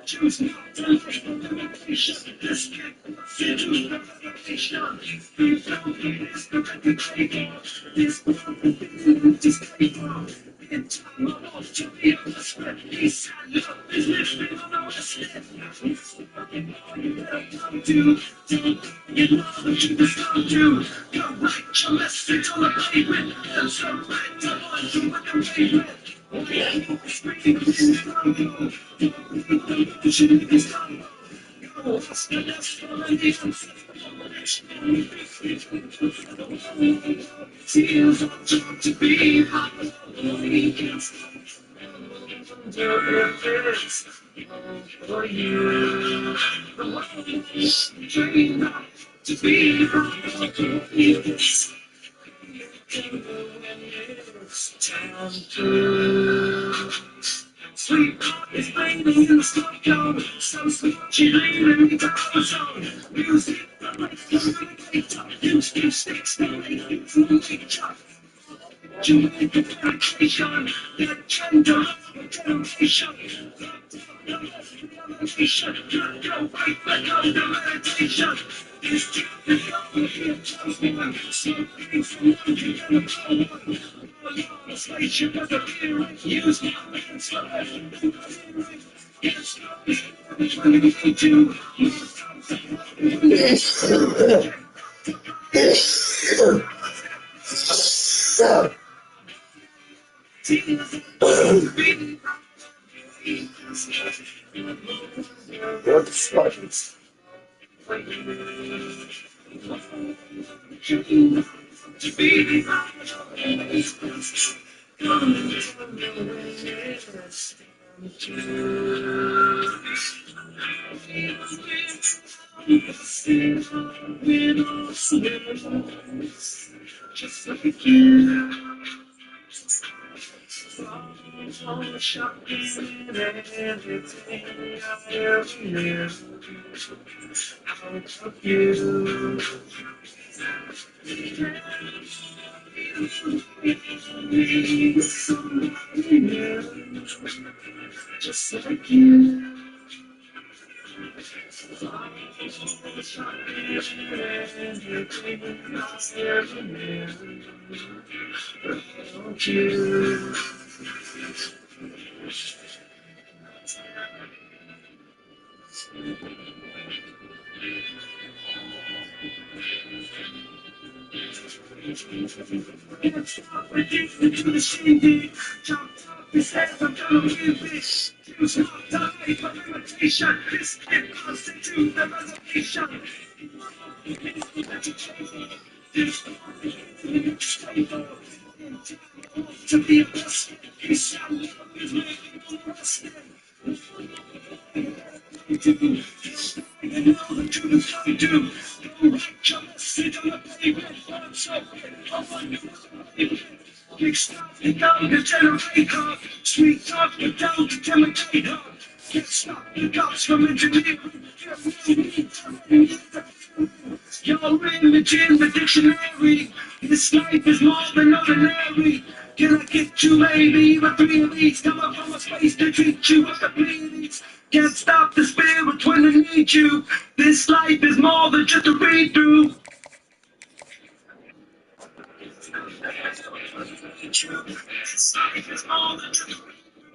Choose not to live the limitation. This kid, into the revelation. We don't need this, the reputation. This world is paper. In time, I want to be on the spread. He said, love is living on our step. It's fucking all you better come to. You know what you just don't do. Go write your message on the pavement. And so write the one to what I'm pavement. To be for you, the one dream to be time to sleep is fading in the sky cone. So sweet, she leaving down the zone. Music, the light, the use two sticks, the light, the nature. You make the dedication, the gender of the generation. Go right back on the meditation. It's just the only here, tells me I'm something from looking at the power. Station of the fear, use my hands for everything. Yes, I'm to what the fuck is to be just like you. Shopping everything I ever knew. How about you? Somebody new, just like you. Shopping everything I ever knew. How about you? Addicted to the shindig, jumped off his head, I'm gonna leave it. Choose not to make my limitation. This kid constitute the reservation. To be arrested, he said, love is making arrested. You know the truth I do. Don't write your message on the pavement. I'm so big stuff, you down to generate her. Sweet talk, you down to imitate her. Can't stop the cops from engineering. Your image in the dictionary. This life is more than ordinary. Can I get you maybe with 3 of these? Coming from a space to treat you with the bleeds. Can't stop the spirit when I need you. This life is more than just a read through. This life is more than just a read through.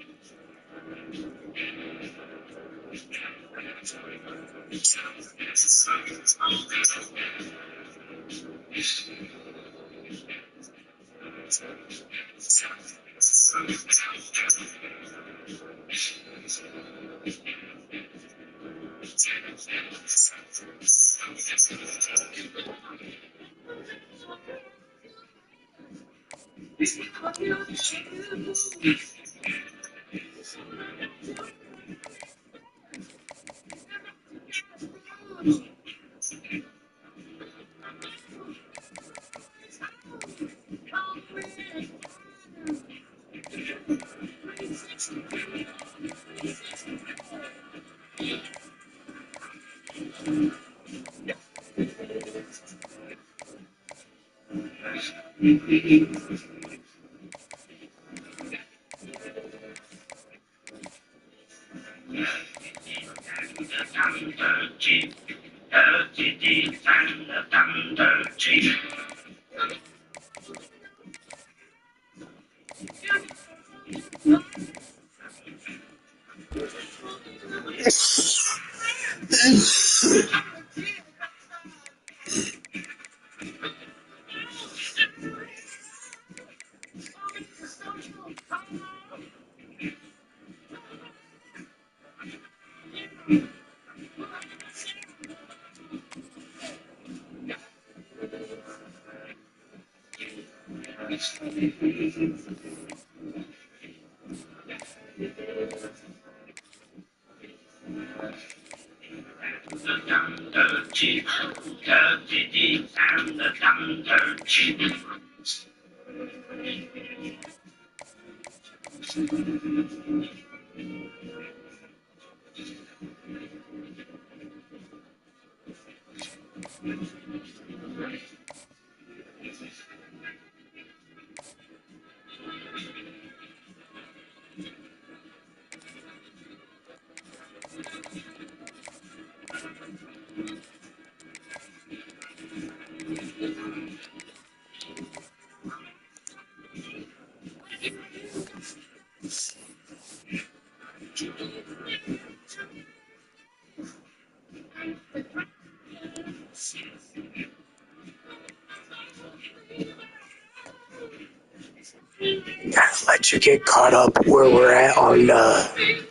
Gotta let you get caught up where we're at on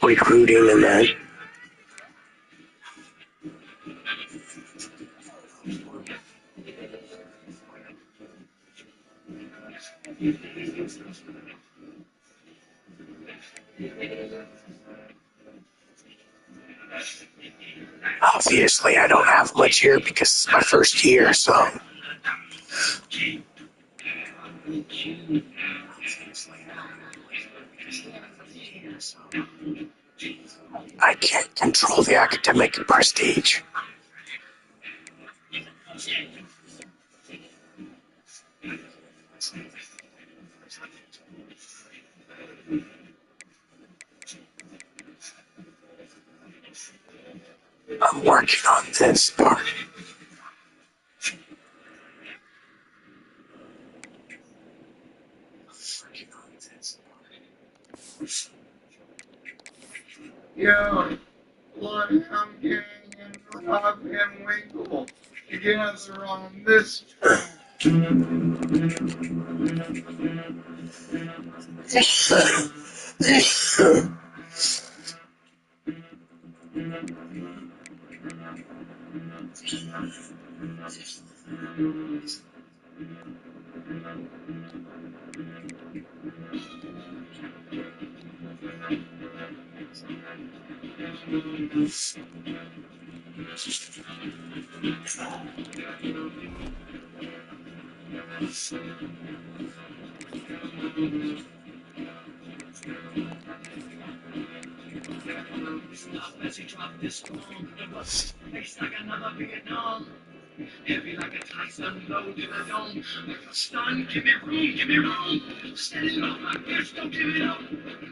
recruiting and that. Obviously, I don't have much here because it's my first year, so. I can't control the academic prestige. I'm working on this part. Yo, Bloodhound Gang and Rob and Winkle together on this track. As he dropped this storm, it was tastes like another Vietnam. Heavy like a Tyson, loaded a dome. Like a stun, give me room. Standing off my fist, don't give it up.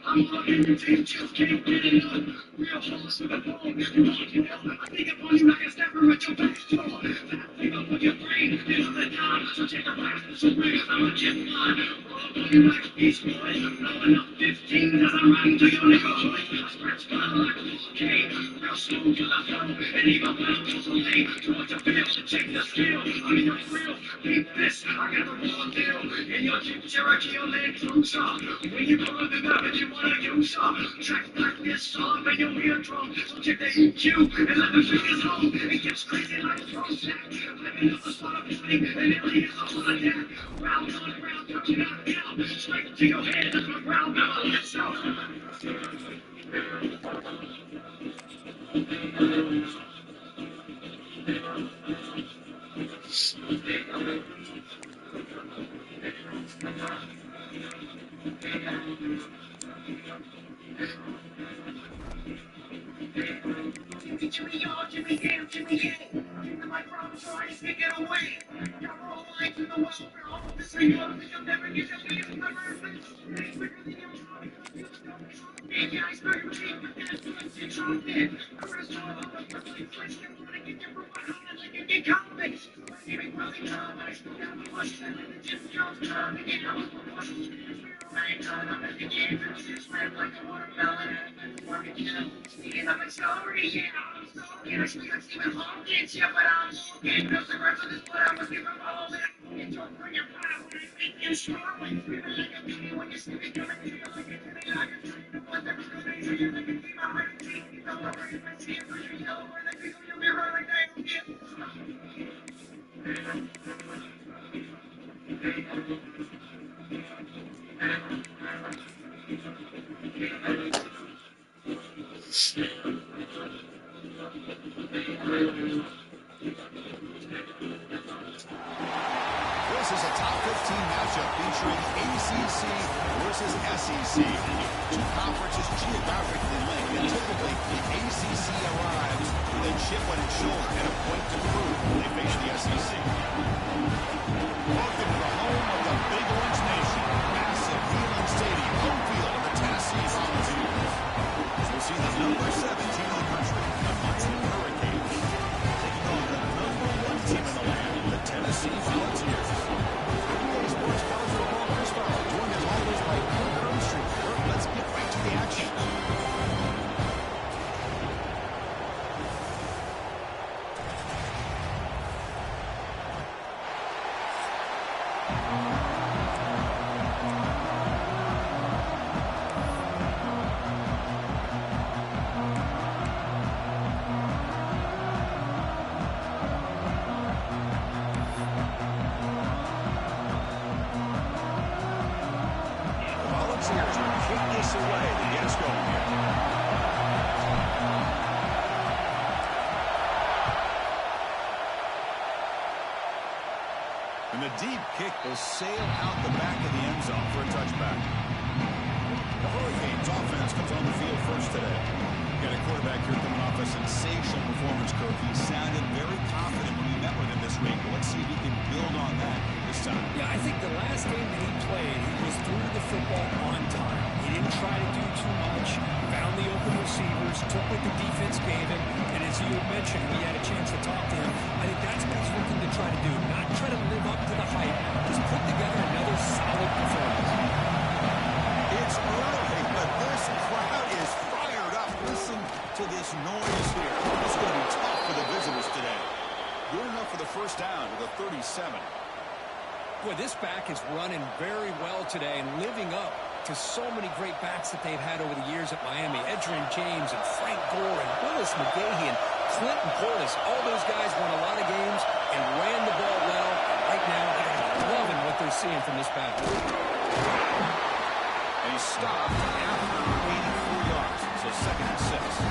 I'm looking into you, just can't get it up. Real holes to the bone, you want you know. I think upon you like a snapper at your back door. That thing up on your brain, it's the time. So take a blast, so bring it, I'm a jet line. Roll on you like Beast Boy, blowing up 15 as I run to your neighborhood. I scratch my like a volcano, real smooth till I flow. And even when I'm so late, do what you feel, check the skill. I mean, I'm real, beat this, I got the raw deal. In your Jeep Cherokee, your Land Cruiser. When you go to the garbage, you wanna use her. Track like this song, and you'll hear drum. So check the EQ, and let the fingers home. It gets crazy like a drum set. Living up the spot of between, and it leaves a heart attack. Round on the ground, touching out down. Straight to your head, that's my ground level, let's go. Jimmy, y'all, Jimmy, damn, Jimmy, yeah. Keep the mic around so I can take it away. Y'all roll like This is a top 15 matchup featuring ACC versus SEC. Two conferences geographically linked, and typically the ACC arrives with a chip on its shoulder and a point to prove when they face the SEC. Welcome to the home of the Big Orange Nation. Massive Neyland Stadium, home field of the Tennessee Volunteers. As we'll see the number 7 team in the country, the Miami Hurricanes, taking on the number 1 team in the land, the Tennessee Volunteers. Sports College Football Chris Farley, joined as always by Kirk Armstrong. Kirk, let's get right to the action. And the deep kick will sail out the back of the end zone for a touchback. The Hurricanes offense comes on the field first today. Got a quarterback here coming off a sensational performance, Kirk. He sounded very confident when we met with him this week. But let's see if he can build on that this time. Yeah, I think the last game that he played, he was through the football on time. He didn't try to do too much, found the open receivers, took what the defense gave him, and as you mentioned, we had a chance to talk to him. I think that's what he's looking to try to do, not try to live up to the hype, just put together another solid performance. It's early, but this crowd is fired up. Listen to this noise here. It's going to be tough for the visitors today. Good enough for the first down with a 37. Boy, this back is running very well today and living up to so many great backs that they've had over the years at Miami. Edgerrin James and Frank Gore and Willis McGahee and Clinton Portis. All those guys won a lot of games and ran the ball well. Right now, they're loving what they're seeing from this back. And he stopped after 84 yards. So 2nd and 6.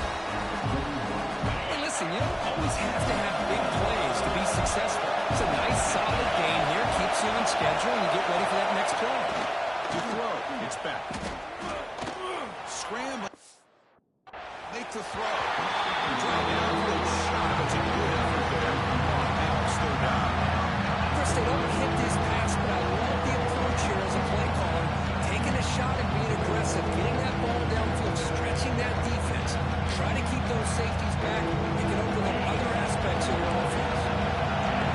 Hey, listen, you don't always have to have big plays to be successful. It's a nice, solid game here. Keeps you on schedule and you get ready for that next play. To throw, it's back. Scrambling. Make the throw. Drive down for a shot. It's a good effort there. Now it's 3rd down. Chris, they don't hit this pass, but I love the approach here as a play caller. Taking a shot and being aggressive, getting that ball downfield, stretching that defense. Try to keep those safeties back. You can open up other aspects of your offense.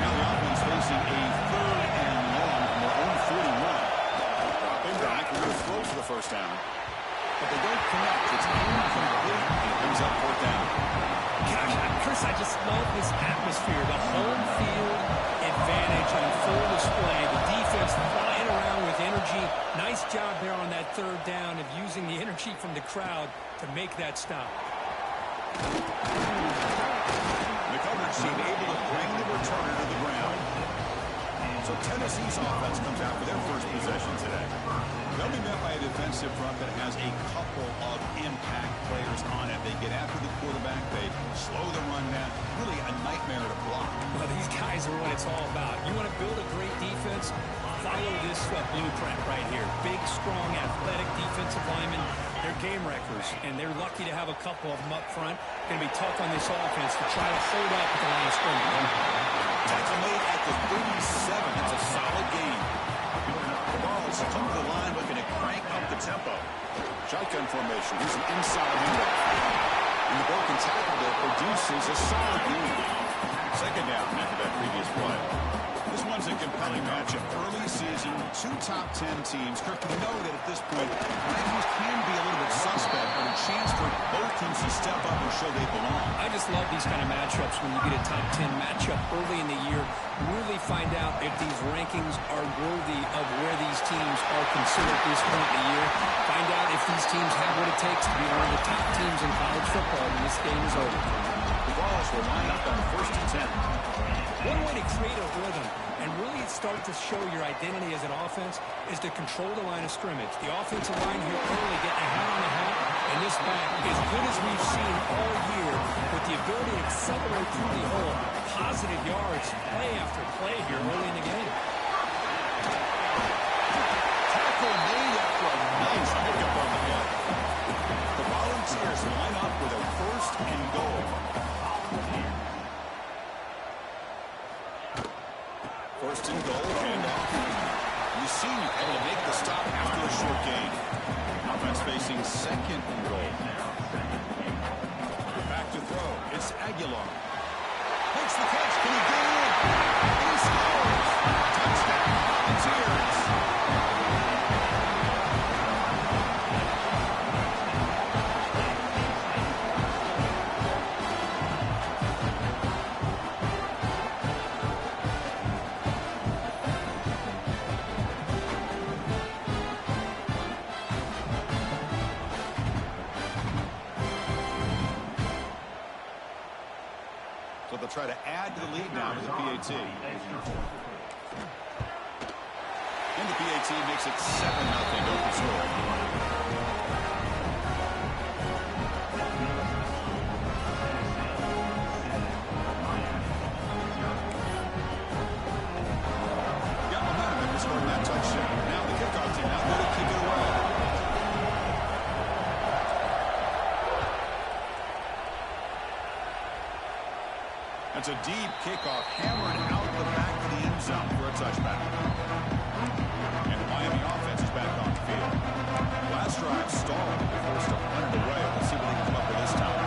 Now the offense facing a 3rd and long from their own 41. Dropping back, we're going to throw for the first down. But they don't connect. It's incomplete, and it brings up 4th down. Gosh, Chris, I just love this atmosphere. The home field advantage on full display. The defense flying around with energy. Nice job there on that 3rd down of using the energy from the crowd to make that stop. The coverage team able to bring the returner to the ground. So Tennessee's offense comes out for their first possession today. They'll be met by a defensive front that has a couple of impact players on it. They get after the quarterback. They slow the run down. Really a nightmare to block. Well, these guys are what it's all about. You want to build a great defense? Follow this blueprint right here. Big, strong, athletic defensive linemen. They're game wreckers, and they're lucky to have a couple of them up front. Going to be tough on this offense to try to hold up at the line of scrimmage. Tackle made at the 37. That's a solid the tempo. Shotgun formation. Here's an inside handoff. And the broken tackle there produces a solid gain. Second down after that previous play. This one's a compelling matchup. Early season, two top 10 teams. Kirk, we know that at this point, rankings can be a little bit suspect, but a chance for both teams to step up and show they belong. I just love these kind of matchups when you get a top 10 matchup early in the year. Really find out if these rankings are worthy of where these teams are considered at this point in the year. Find out if these teams have what it takes to be one of the top teams in college football when this game is over. The Vols will line up on 1st and 10. One way to create a rhythm and really start to show your identity as an offense is to control the line of scrimmage. The offensive line here early getting a hat on the hat, and this back, as good as we've seen all year, with the ability to accelerate through the hole, positive yards, play after play here early in the game. Tackle made after a nice pickup on the head. The Volunteers line up with a 1st and goal. First and goal, handoff. You see able to make the stop after a short gain. Offense facing 2nd and goal. Back to throw. It's Aguilar. Makes the catch. Can he get in? And he scores. Touchdown, Volunteers. So they'll try to add to the lead now with the PAT. And the PAT makes it 7-0 open score. Got momentum after scoring that touchdown. Now the kickoff team out there to kick it away. That's a deep kickoff, hammered out the back of the end zone for a touchback. And the Miami offense is back on the field. Last drive stalled. They forced to punt it away. Let's see what they can come up with this time.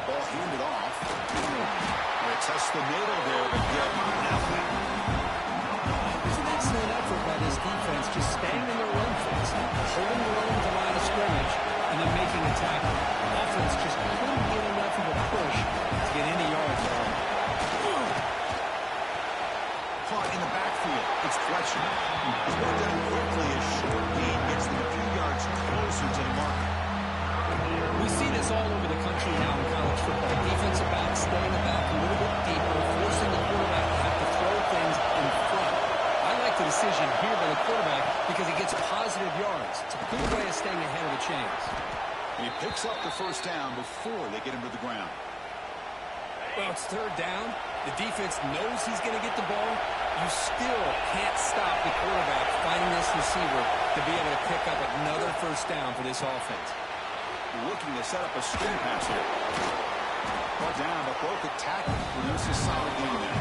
Ball handed off. They test the middle there, but get nothing. It's an excellent effort by this defense, just staying in their run fence, holding their own to the line of scrimmage, and then making a tackle. Offense just couldn't get enough of a push to get any yards on. Caught in the backfield. It's Fletcher. He's brought down quickly. A short gain gets them a few yards closer to the marker. We see this all over the country now in college football. Defensive backs staying the back a little bit deeper, forcing the quarterback to have to throw things in front. I like the decision here by the quarterback because he gets positive yards. It's a good way of staying ahead of the chains. And he picks up the first down before they get him to the ground. Well, it's 3rd down. The defense knows he's going to get the ball. You still can't stop the quarterback finding this receiver to be able to pick up another first down for this offense. Looking to set up a screen pass here. Brought down, but broke a tackle. Produces solid gain there.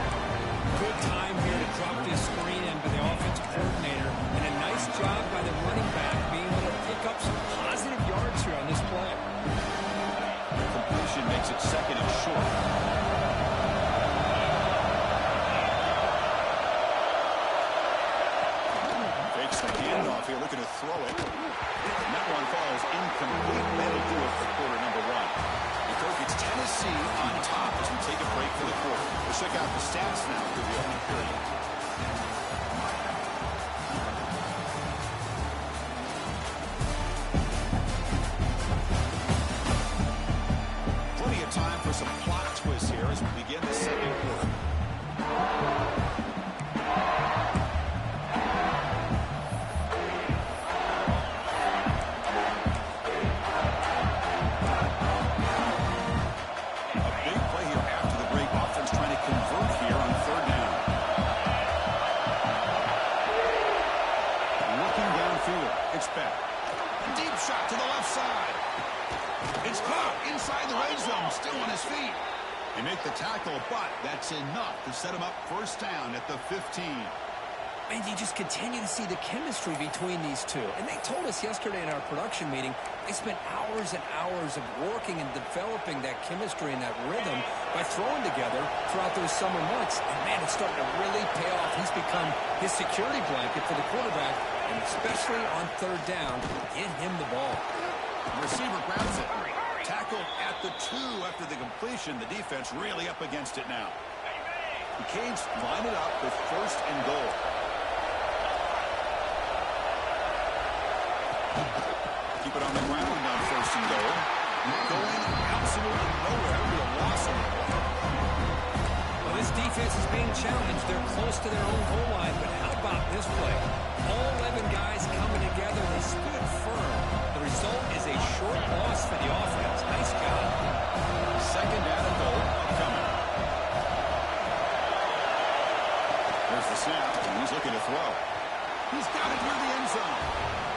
Good time here to drop this screen in by the offensive coordinator. And a nice job by the running back being able to pick up some positive yards here on this play. The completion makes it 2nd and short. Fakes the handoff here, looking to throw it. And that one falls incomplete. That'll do it for quarter number 1. And Kirk, it's Tennessee on top as we take a break for the quarter. Let's check out the stats now through the opening period. Plenty of time for some plot twists here as we begin the 2nd quarter. It's back. Deep shot to the left side. It's caught inside the red zone, still on his feet. They make the tackle, but that's enough to set him up first down at the 15. And you just continue to see the chemistry between these two. And they told us yesterday in our production meeting, they spent hours and hours of working and developing that chemistry and that rhythm by throwing together throughout those summer months. And, man, it's starting to really pay off. He's become his security blanket for the quarterback, and especially on third down, get him the ball. The receiver grabs it. Tackled at the 2 after the completion. The defense really up against it now. The Canes line it up with 1st and goal. Keep it on the ground on 1st and goal. Going absolutely nowhere. Real loss of it. Well, this defense is being challenged. They're close to their own goal line, but how about this play? All 11 guys coming together. They stood firm. The result is a short loss for the offense. Nice job. 2nd down and goal upcoming. There's the snap, and he's looking to throw. He's got it near the end zone.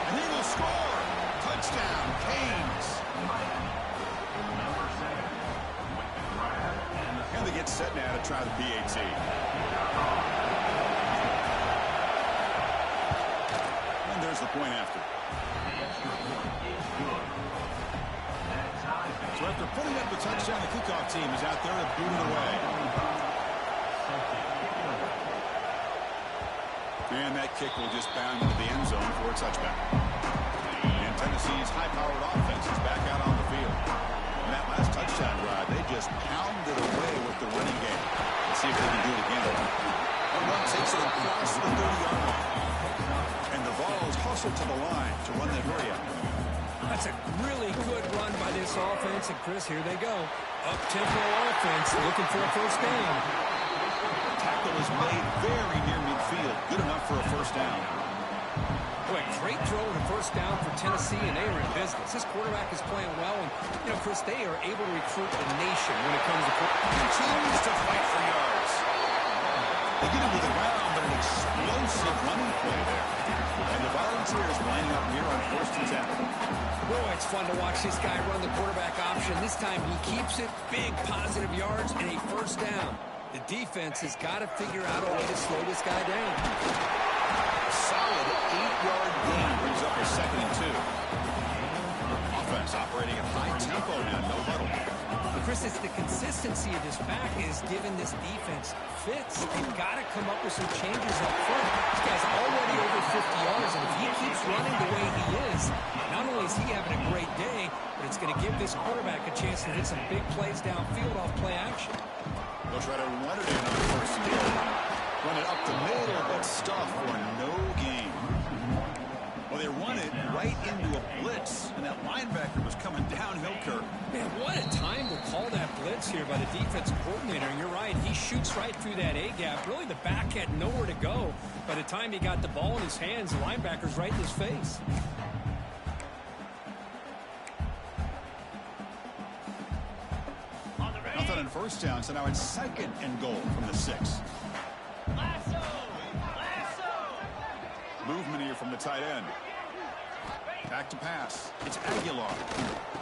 And he will score. Touchdown, Canes. And they get set now to try the PAT. And there's the point after. So after putting up the touchdown, the kickoff team is out there to boot it away. And that kick will just bound into the end zone for a touchback. And Tennessee's high-powered offense is back out on the field. And that last touchdown drive, they just pounded away with the running game. Let's see if they can do it again. One run takes it across the 30-yard line. And the Vols hustle to the line to run that hurry up. That's a really good run by this offense. And, Chris, here they go. Up-tempo offense looking for a 1st down. Tackle is made very near midfield. Good enough for a 1st down. Boy, great throw and a 1st down for Tennessee, and they are in business. This quarterback is playing well, and, you know, Chris, they are able to recruit the nation when it comes to continues to fight for yards. They get him to the ground, but an explosive running play there. And the Volunteers lining up here on 1st and 10. Boy, it's fun to watch this guy run the quarterback option. This time he keeps it, big positive yards, and a 1st down. The defense has got to figure out a way to slow this guy down. A solid 8-yard gain brings up a 2nd and 2. Offense operating at high tempo now, no huddle. Chris, it's the consistency of this back is giving this defense fits. They've got to come up with some changes up front. This guy's already over 50 yards, and if he keeps running the way he is, not only is he having a great day, but it's going to give this quarterback a chance to hit some big plays downfield off play action. They'll try to run it in on 1st and goal. Run it up the middle, but stuff for no gain. Well, they run it right into a blitz, and that linebacker was coming downhill, Kirk. Man, what a time to call that blitz here by the defensive coordinator. And you're right, he shoots right through that A-gap. Really, the back had nowhere to go. By the time he got the ball in his hands, the linebacker's right in his face. Nothing on 1st down, so now it's 2nd and goal from the 6. Movement here from the tight end. Back to pass. It's Aguilar.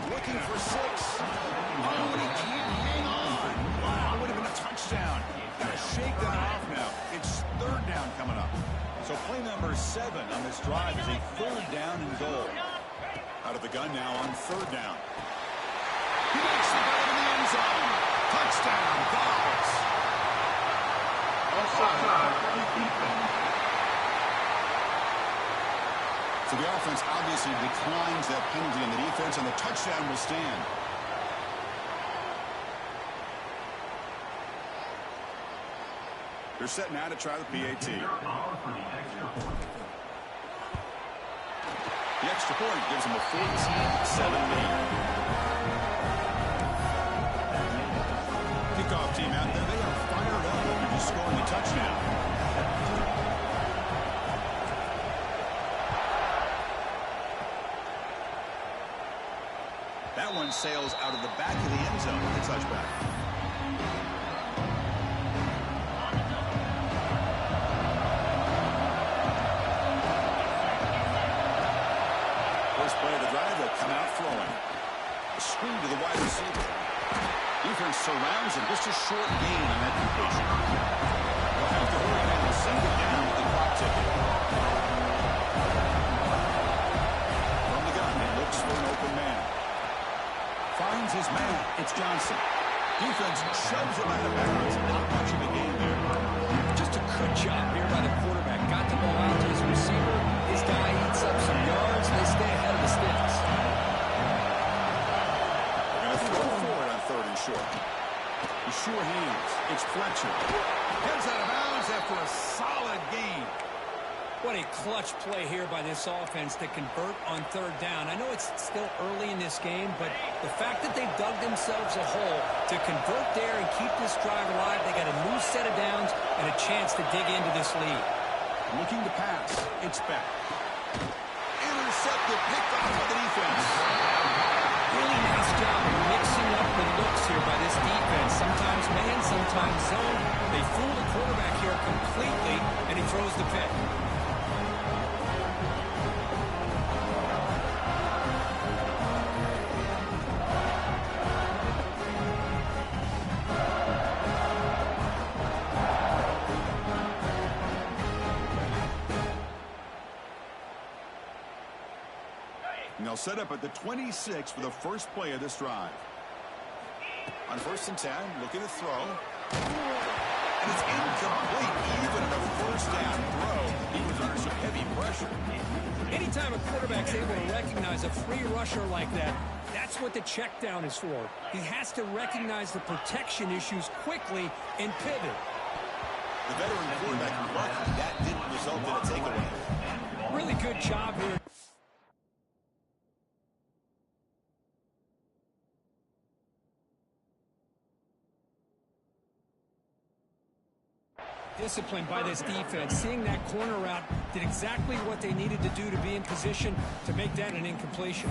Looking for 6. Oh, and he can't hang on. Wow, would have been a touchdown. Got to shake that off now. It's 3rd down coming up. So play number 7 on this drive is a 3rd down and goal. Out of the gun now on 3rd down. He makes the play in the end zone. Touchdown, Vols. So the offense obviously declines that penalty on the defense, and the touchdown will stand. They're set now to try the PAT. The extra point gives them a 14-7 lead. Kickoff team out there, they are fired up after just scoring a touchdown. That one sails out of the back of the end zone with a touchback. First play of the drive, they'll come out throwing. A screen to the wide receiver. Defense surrounds him. Just a short gain on that completion. They'll have to hurry now. second down with the clock ticking. From the gun, he looks for an open man. Finds his man. It's Johnson. Defense shoves him out of bounds. Not much of a game there. Just a good job here by the quarterback. Got the ball out to his receiver. His guy eats up some yards, and they stay ahead of the sticks. They're going to throw for it on 3rd and short. He's sure hands. It's Fletcher. Gets out of bounds after a solid gain. What a clutch play here by this offense to convert on 3rd down. I know it's still early in this game, but the fact that they've dug themselves a hole to convert there and keep this drive alive, they got a new set of downs and a chance to dig into this lead. Looking to pass. It's back. Intercepted. Picked off by the defense. Really nice job of mixing up the looks here by this defense. Sometimes man, sometimes zone. They fool the quarterback here completely, and he throws the pick. And they'll set up at the 26 for the first play of this drive. On 1st and 10, looking to throw. And it's incomplete. Even at a 1st down throw, he was under some heavy pressure. Anytime a quarterback's able to recognize a free rusher like that, that's what the check down is for. He has to recognize the protection issues quickly and pivot. The veteran quarterback lucky that didn't result in a takeaway. Really good job here. Disciplined by this defense. Seeing that corner route did exactly what they needed to do to be in position to make that an incompletion.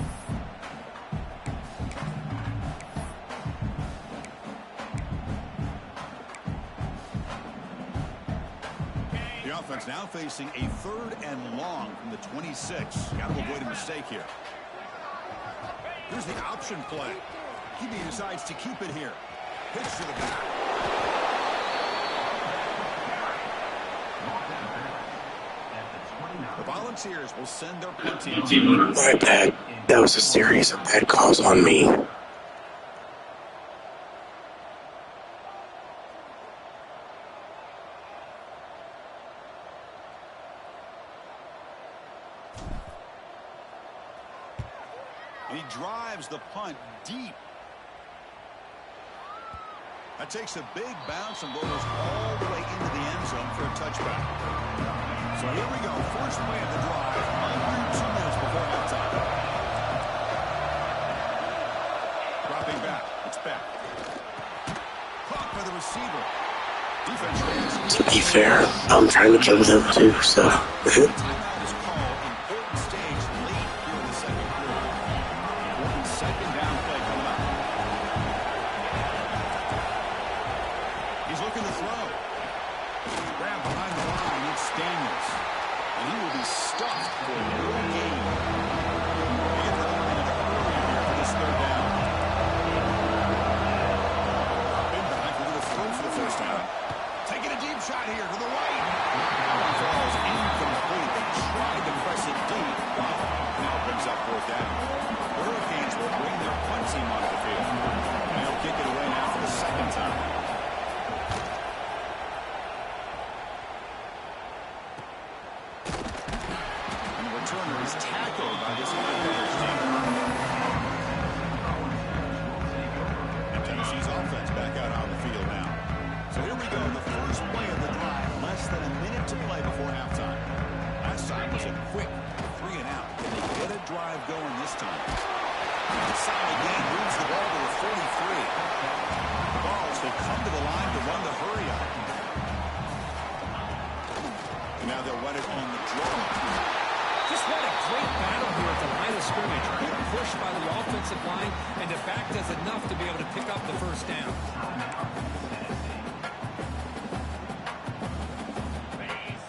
The offense now facing a 3rd and long from the 26. Got to avoid a mistake here. Here's the option play. He decides to keep it here. Pitch to the back. The Volunteers will send their punting. My bad. That was a series of bad calls on me. And he drives the punt deep. That takes a big bounce and goes all the way into the end zone for a touchback. So here we go. First play of the drive. Under 2 minutes before halftime. Dropping back. It's back. Caught by the receiver. Defense. To be fair, I'm trying to kill them too, so. Timeout is called. Important stage late here in the second quarter. Important second down play coming up. He's looking to throw. Grab behind the line. It's Daniels. And he will be stuffed for no gain. They get the line in a hurry here for this 3rd down. Big back. We're going to throw for the first down. Taking a deep shot here to the right. Falls incomplete. They tried to press it deep. Now brings up 4th down. The Hurricanes will bring their punt team onto the field. And they'll kick it away now for the 2nd time. And the returner is tackled by this Hurricanes team. And Tennessee's offense back out on the field now. So here we go, the first play of the drive, less than a minute to play before halftime. Last time was a quick 3 and out. Can they get a drive going this time? Solid gain, moves the ball to the 43. The Balls will come to the line to run the hurry up. And now they'll run it on the draw. Just what a great battle here at the line of scrimmage. Good push by the offensive line, and the back does enough to be able to pick up the first down.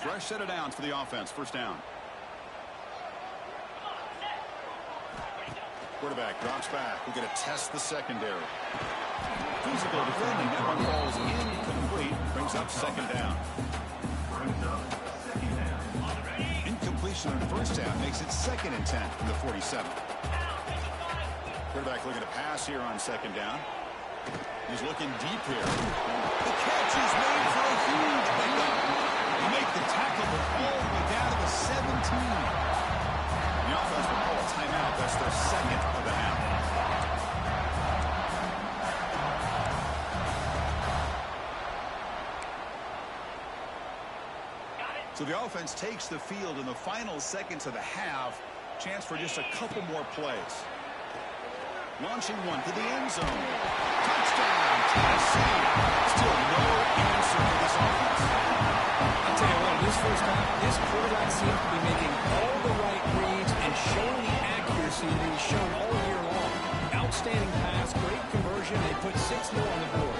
Fresh set of downs for the offense. First down. Quarterback drops back. We're going to test the secondary. Physical defending. That one falls incomplete. Brings up 2nd down. Incompletion in the first half makes it 2nd and 10 from the 47. Quarterback looking to pass here on 2nd down. He's looking deep here. The catch is made for a huge pickup. They make the tackle, but all the way down to the 17. The offense will call a timeout. That's their 2nd of the half. So the offense takes the field in the final seconds of the half. Chance for just a couple more plays. Launching one to the end zone. Touchdown, Tennessee. Still no answer for this offense. I'll tell you what, this first half, this quarterback seems to be making all the right reads and showing the accuracy that he's shown all year long. Outstanding pass, great conversion. They put 6 more on the board.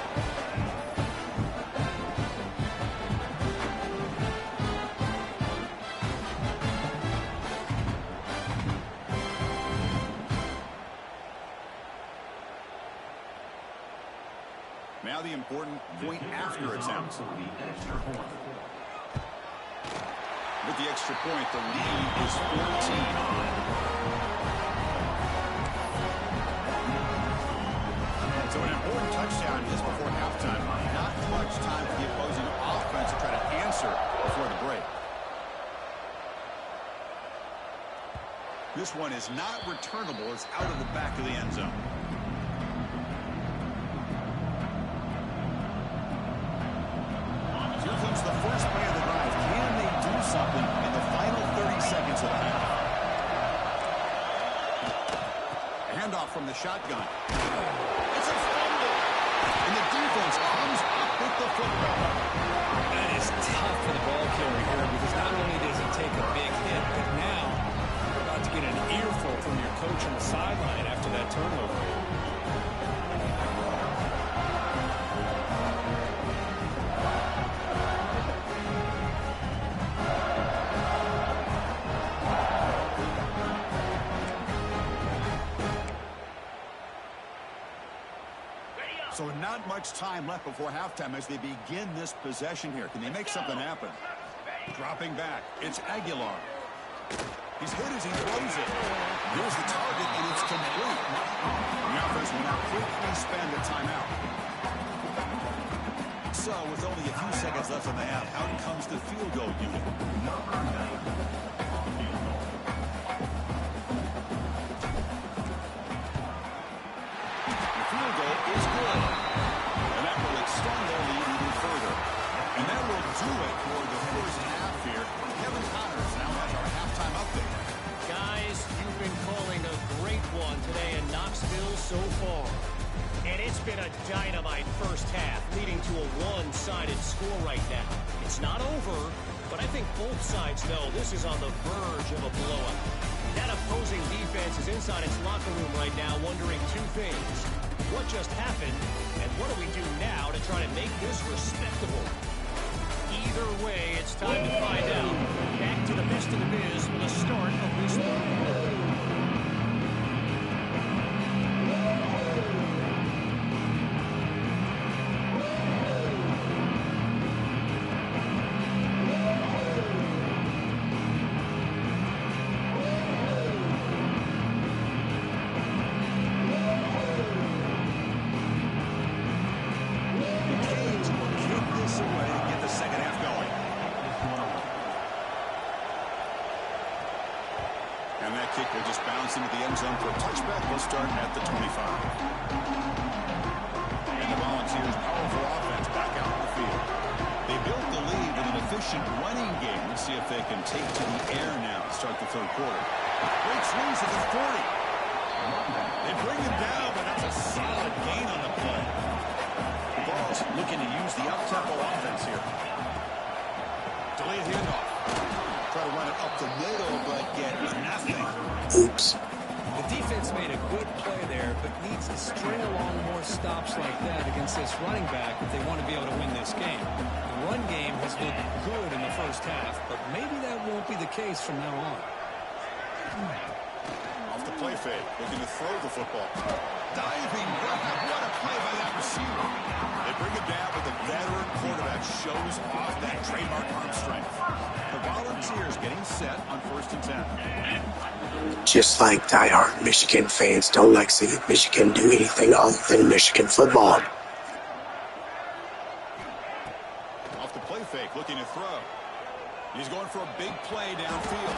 Now the important point after attempt. With the extra point, the lead is 14. So an important touchdown just before halftime. Not much time for the opposing offense to try to answer before the break. This one is not returnable. It's out of the back of the end zone. Here comes the first play of the drive. Can they do something in the final 30 seconds of the half? Handoff from the shotgun. It's a fumble. And the defense comes up with the football. That is tough for the ball carrier here because not only does he take a big hit, but now you're about to get an earful from your coach on the sideline after that turnover. So not much time left before halftime as they begin this possession here. Can they make something happen? Dropping back. It's Aguilar. He's hit as he throws it. Here's the target, and it's complete. The offense will now quickly spend a timeout. So with only a few seconds left in the half, out comes the field goal unit. Do it for the first half here. Kevin Connors now has our halftime update. Guys, you've been calling a great one today in Knoxville so far. And it's been a dynamite first half, leading to a one-sided score right now. It's not over, but I think both sides know this is on the verge of a blowout. That opposing defense is inside its locker room right now wondering 2 things. What just happened, and what do we do now to try to make this respectable? Either way, it's time to find out. Back to the best of the biz for the start of this one. Into the end zone for a touchback. We'll start at the 25. And the Volunteers' powerful offense back out on the field. They built the lead with an efficient running game. Let's see if they can take to the air now to start the third quarter. Great swings at the 40. They bring him down, but that's a solid gain on the play. The Vols looking to use the up-tempo offense here. Delay a handoff. Try to run it up the middle, but get nothing. Oops. The defense made a good play there, but needs to string along more stops like that against this running back if they want to be able to win this game. The run game has looked good in the first half, but maybe that won't be the case from now on. Off the play fake, looking to throw the football. Diving grab, what a play by that receiver. They bring it down, but the veteran quarterback shows shows off that trademark arm strength. The Volunteers getting set on 1st and 10. Just like diehard Michigan fans don't like seeing Michigan do anything other than Michigan football. Off the play fake, looking to throw. He's going for a big play downfield.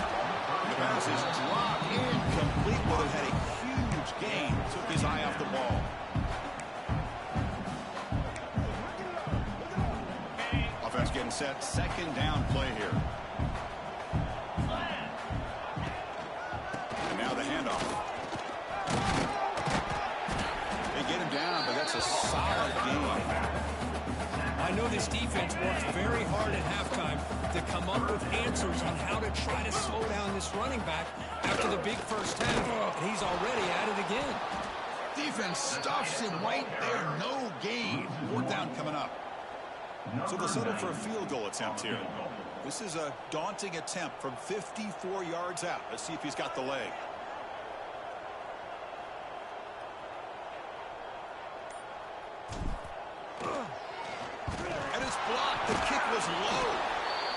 The pass is dropped incomplete. Well, it had a huge gain. Took his eye off the ball. Offense getting set. 2nd down play here. And now the handoff. They get him down, but that's a solid game. I know this defense worked very hard at halftime to come up with answers on how to try to slow down this running back after the big first half, and he's already at it again. Defense stuffs him right there. No gain. 4th down coming up. So they'll settle for a field goal attempt here. This is a daunting attempt from 54 yards out. Let's see if he's got the leg. And it's blocked. The kick was low.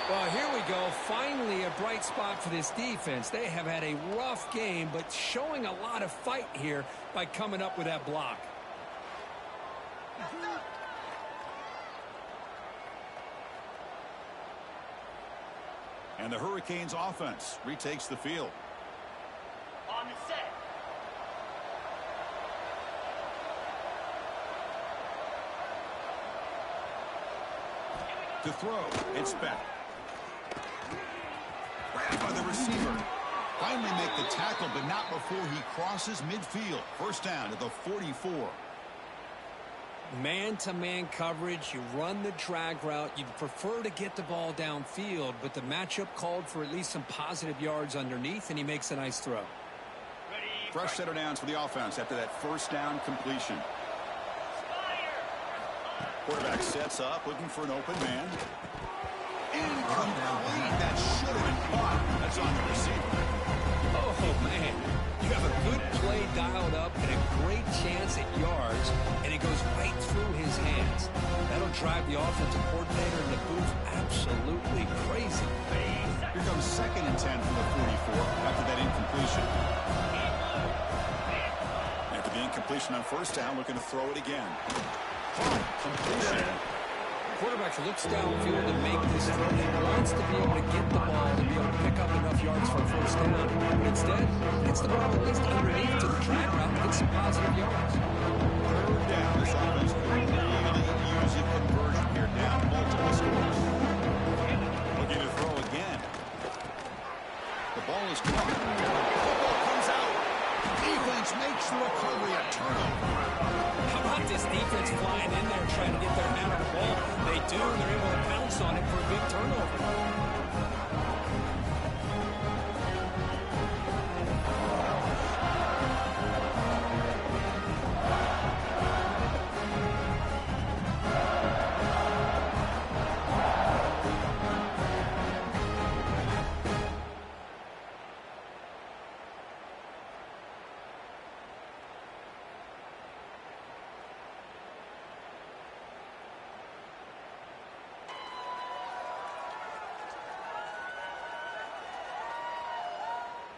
Well, here we go. Finally a bright spot for this defense. They have had a rough game, but showing a lot of fight here by coming up with that block. And the Hurricanes offense retakes the field. On the set. To throw, it's back. Grabbed by the receiver. Finally make the tackle, but not before he crosses midfield. 1st down at the 44. Man-to-man coverage, you run the drag route. You'd prefer to get the ball downfield, but the matchup called for at least some positive yards underneath, and he makes a nice throw. Fresh set of downs for the offense after that 1st down completion. Quarterback sets up, looking for an open man. Incomplete. That should have been caught. That's on the receiver. Oh, man. You have a good play dialed up and a great chance at yards, and it goes right through his hands. That'll drive the offensive coordinator in the booth absolutely crazy. Here comes 2nd and 10 from the 44 after that incompletion. After the incompletion on 1st down, looking to throw it again. Completion. Quarterback looks downfield to make this throw. He wants to be able to get the ball to be able to pick up enough yards for a 1st down. But instead, gets the ball at least underneath to the drag route to get some positive yards. 3rd down. This offense could really use a conversion here. Down multiple scores. Looking to throw again. The ball is caught. The ball comes out. Defense makes the recovery a turnover. How about this defense flying in there trying to get their hand on the ball? They do, and they're able to pounce on it for a big turnover.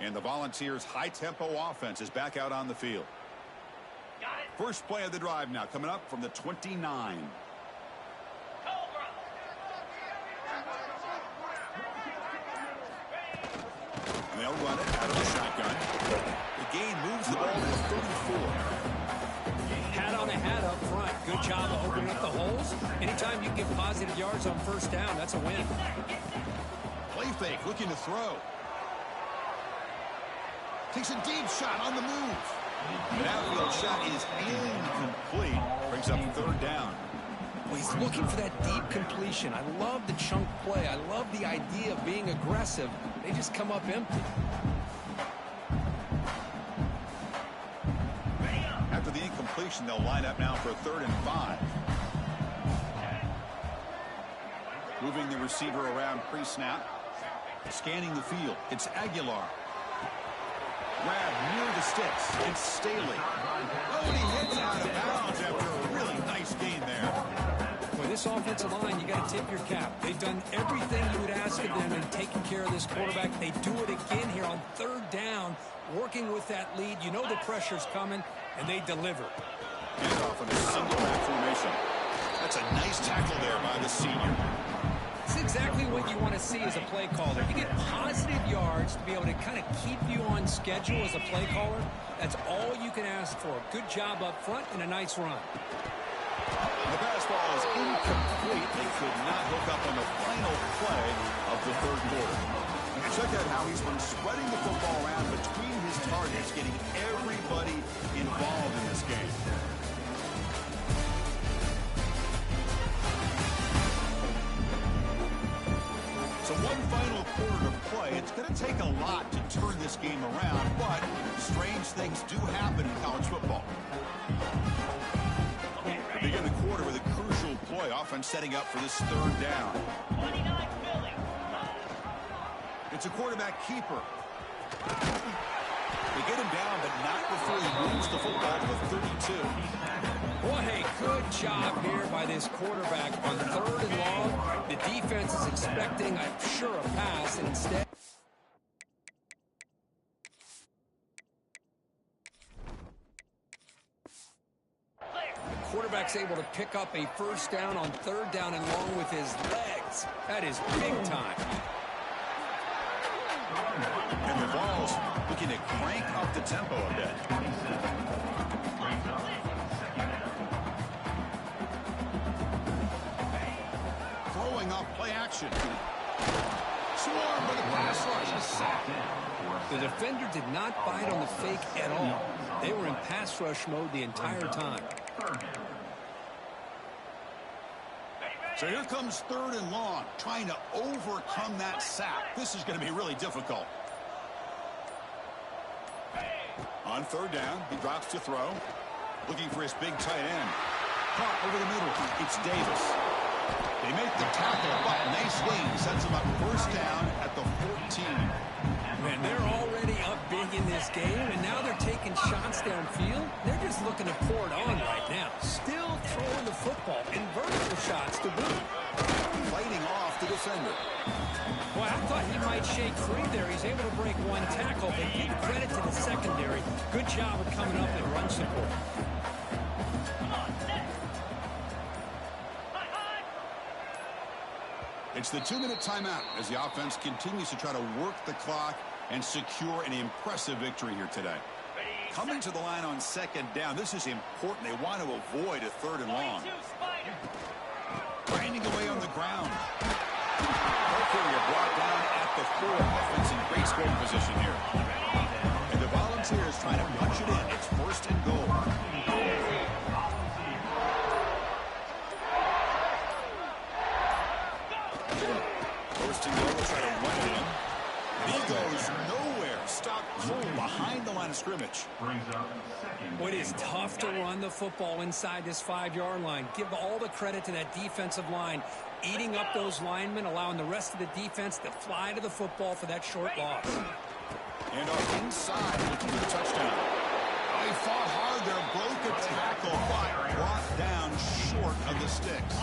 And the Volunteers' high-tempo offense is back out on the field. First play of the drive now, coming up from the 29. And they'll run it out of the shotgun. The gain moves the ball to the 34. Hat on a hat up front. Good job of opening up the holes. Anytime you get positive yards on 1st down, that's a win. Play fake, looking to throw. Takes a deep shot on the move. The outfield shot is incomplete. Brings up 3rd down. Well, he's looking for that deep completion. I love the chunk play. I love the idea of being aggressive. They just come up empty. After the incompletion, they'll line up now for 3rd and 5. Moving the receiver around pre-snap. Scanning the field. It's Aguilar. Grab near the sticks. It's Staley. Oh, and he hits out of bounds after a really nice gain there. Well, this this offensive line, you got to tip your cap. They've done everything you would ask of them in taking care of this quarterback. They do it again here on third down, working with that lead. You know the pressure's coming, and they deliver. Handoff in a single back formation. That's a nice tackle there by the senior. It's exactly what you want to see as a play caller. You get positive yards to be able to kind of keep you on schedule as a play caller. That's all you can ask for. Good job up front and a nice run. The pass ball is incomplete. They could not hook up on the final play of the third quarter. And check out how he's been spreading the football around between his targets, getting everybody involved in this game. So one final quarter to play. It's going to take a lot to turn this game around, but strange things do happen in college football. They begin the quarter with a crucial play, offense setting up for this third down. 29 Philly. It's a quarterback keeper. They get him down, but not before he moves the football to the 32. What a good job here by this quarterback on third and long. The defense is expecting, I'm sure, a pass, and instead... The quarterback's able to pick up a first down on third down and long with his legs. That is big time. And the ball's looking to crank up the tempo a bit. Throwing off play action. Swarm with a pass rush. A sack. The defender did not bite on the fake at all. They were in pass rush mode the entire time. So here comes third and long, trying to overcome that sack. This is going to be really difficult. On third down, he drops to throw. Looking for his big tight end. Caught over the middle. It's Davis. They make the tackle, but nice lead. Sets him up first down at the 14. Man, they're already up big in this game, and now they're taking shots downfield. They're just looking to pour it on right now. Still throwing the football and vertical shots to boot. Fighting off the defender. Boy, I thought he might shake free there. He's able to break one tackle, but give credit to the secondary. Good job of coming up and run support. It's the 2-minute timeout as the offense continues to try to work the clock and secure an impressive victory here today. Coming to the line on second down, this is important. They want to avoid a third and long. Grinding away on the ground. Carrier brought down at the 4. Offense in great scoring position here. And the Volunteers trying to punch it in. It's first and goal. First and goal, they'll try to run it in. And he goes nowhere. Stopped cold behind the line of scrimmage. Boy, it is tough to run the football inside this 5-yard line. Give all the credit to that defensive line. Eating up those linemen, allowing the rest of the defense to fly to the football for that short loss. And off inside, looking for a touchdown. Oh, he fought hard there, broke a tackle, but brought down short of the sticks.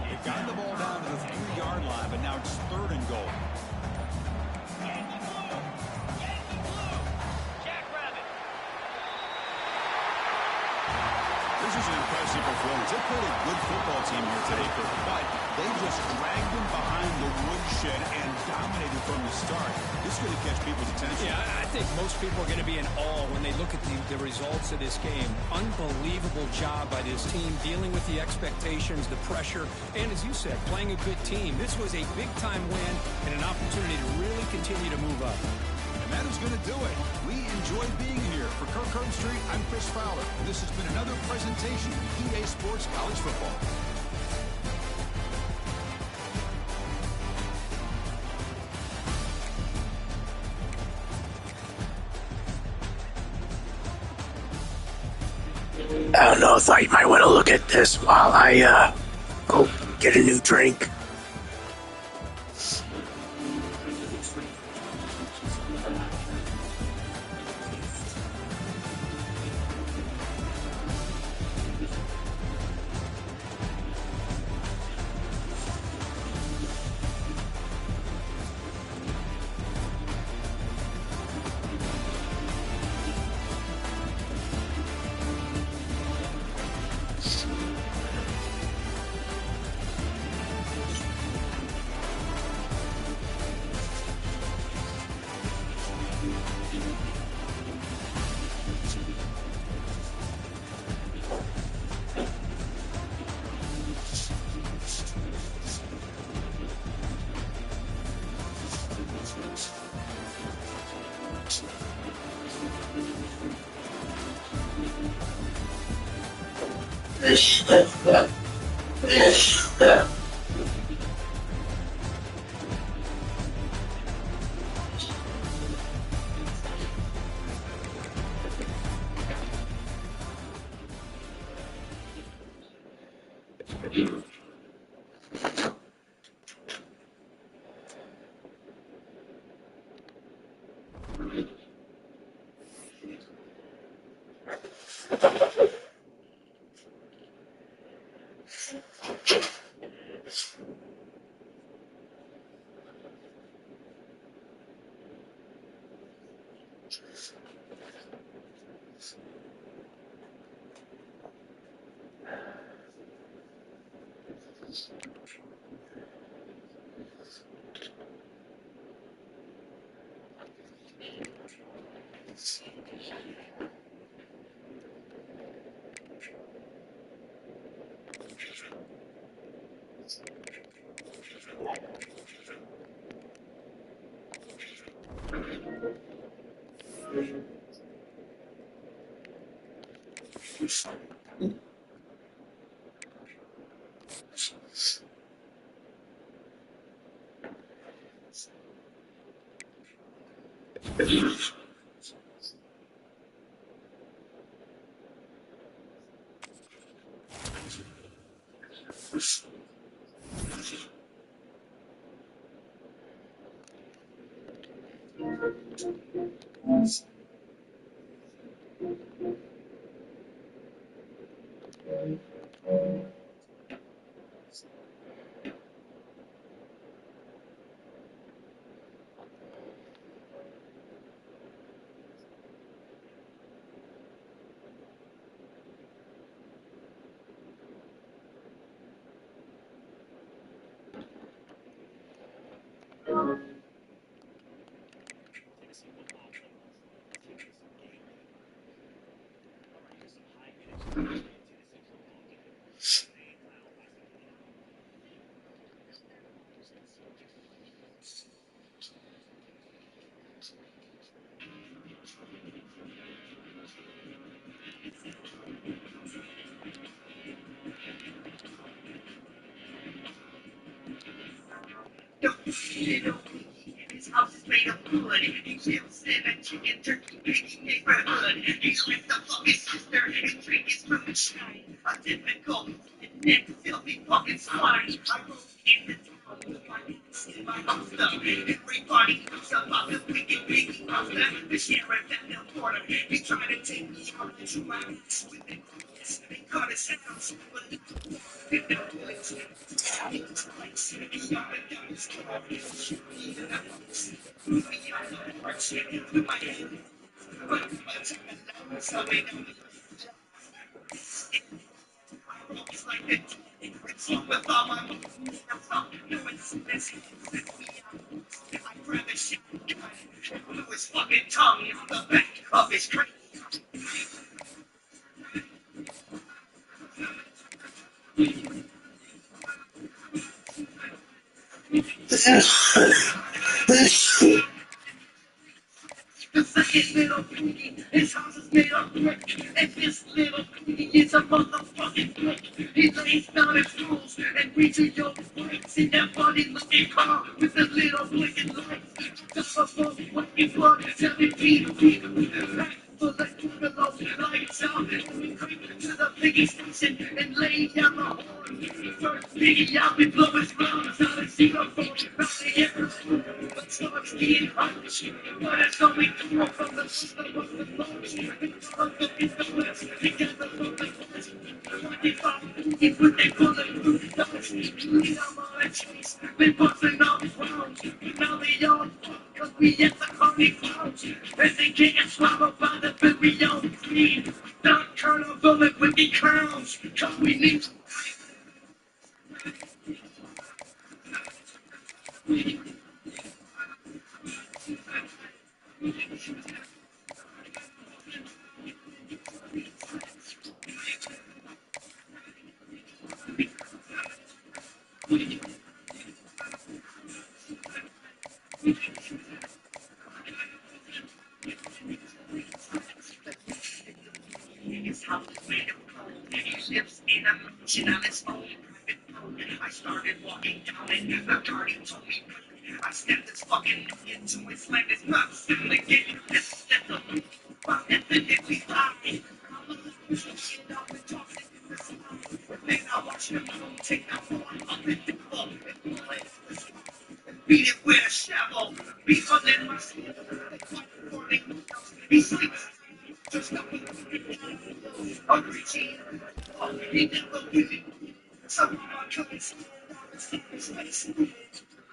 They've gotten the ball down to the 3-yard line, but now it's third and goal. This is an impressive performance. They played a good football team here today, but they just dragged them behind the woodshed and dominated from the start. This is going to catch people's attention. Yeah, I think most people are going to be in awe when they look at the results of this game. Unbelievable job by this team, dealing with the expectations, the pressure, and as you said, playing a good team. This was a big-time win and an opportunity to really continue to move up. And that is going to do it. We enjoyed being here. For Kirk Street, I'm Chris Fowler. This has been another presentation of EA Sports College Football. I don't know, I thought you might want to look at this while I go get a new drink. His house is made of wood. He lives in a chicken turkey baking neighborhood. He's with the fucking sister and drink his moonshine. A typical neck filthy fucking swine. I rode in the town with my hands in my monster. Everybody knows about the wicked baking monster. The sheriff at the border. He tried to take me out into my house with the quickness. They cut his house, but in the woods. He was like sitting on the guy's car. Fucking tongue on the back of his crate. The second little piggy, his house is made of brick, and this little piggy is a motherfucking brick. He lays down his rules and reads you your rights in that funny looking car with the little blinking lights. Just a phone fucking blood, 17 feet back for the criminals, lights out, and we creep to the piggy station and lay down the horn. First piggy out, we blow his drums out of xenophone, about the air. But starts getting hot, but it's only through from the system of the launch. It's all looking the west, together from the west. 25, it's what they call it, blue dust. Lead them on a chase, been busting all these rounds. Now they all fuck, cause we at the carny clowns. And they getting swallowed by the very own greed. Not carnival and wicked clowns, cause we need to. His house is made of gold. He lives in started walking down and the guardian told me I stepped this fucking into his leg, his mouth, and again, this is the and then if we fly, shit up and tossing in the sky. Then I watch him take that form up and down, beat it with a shovel, because in my skin, he sleeps, just up in the routine, he never really, someone coming slow down his face,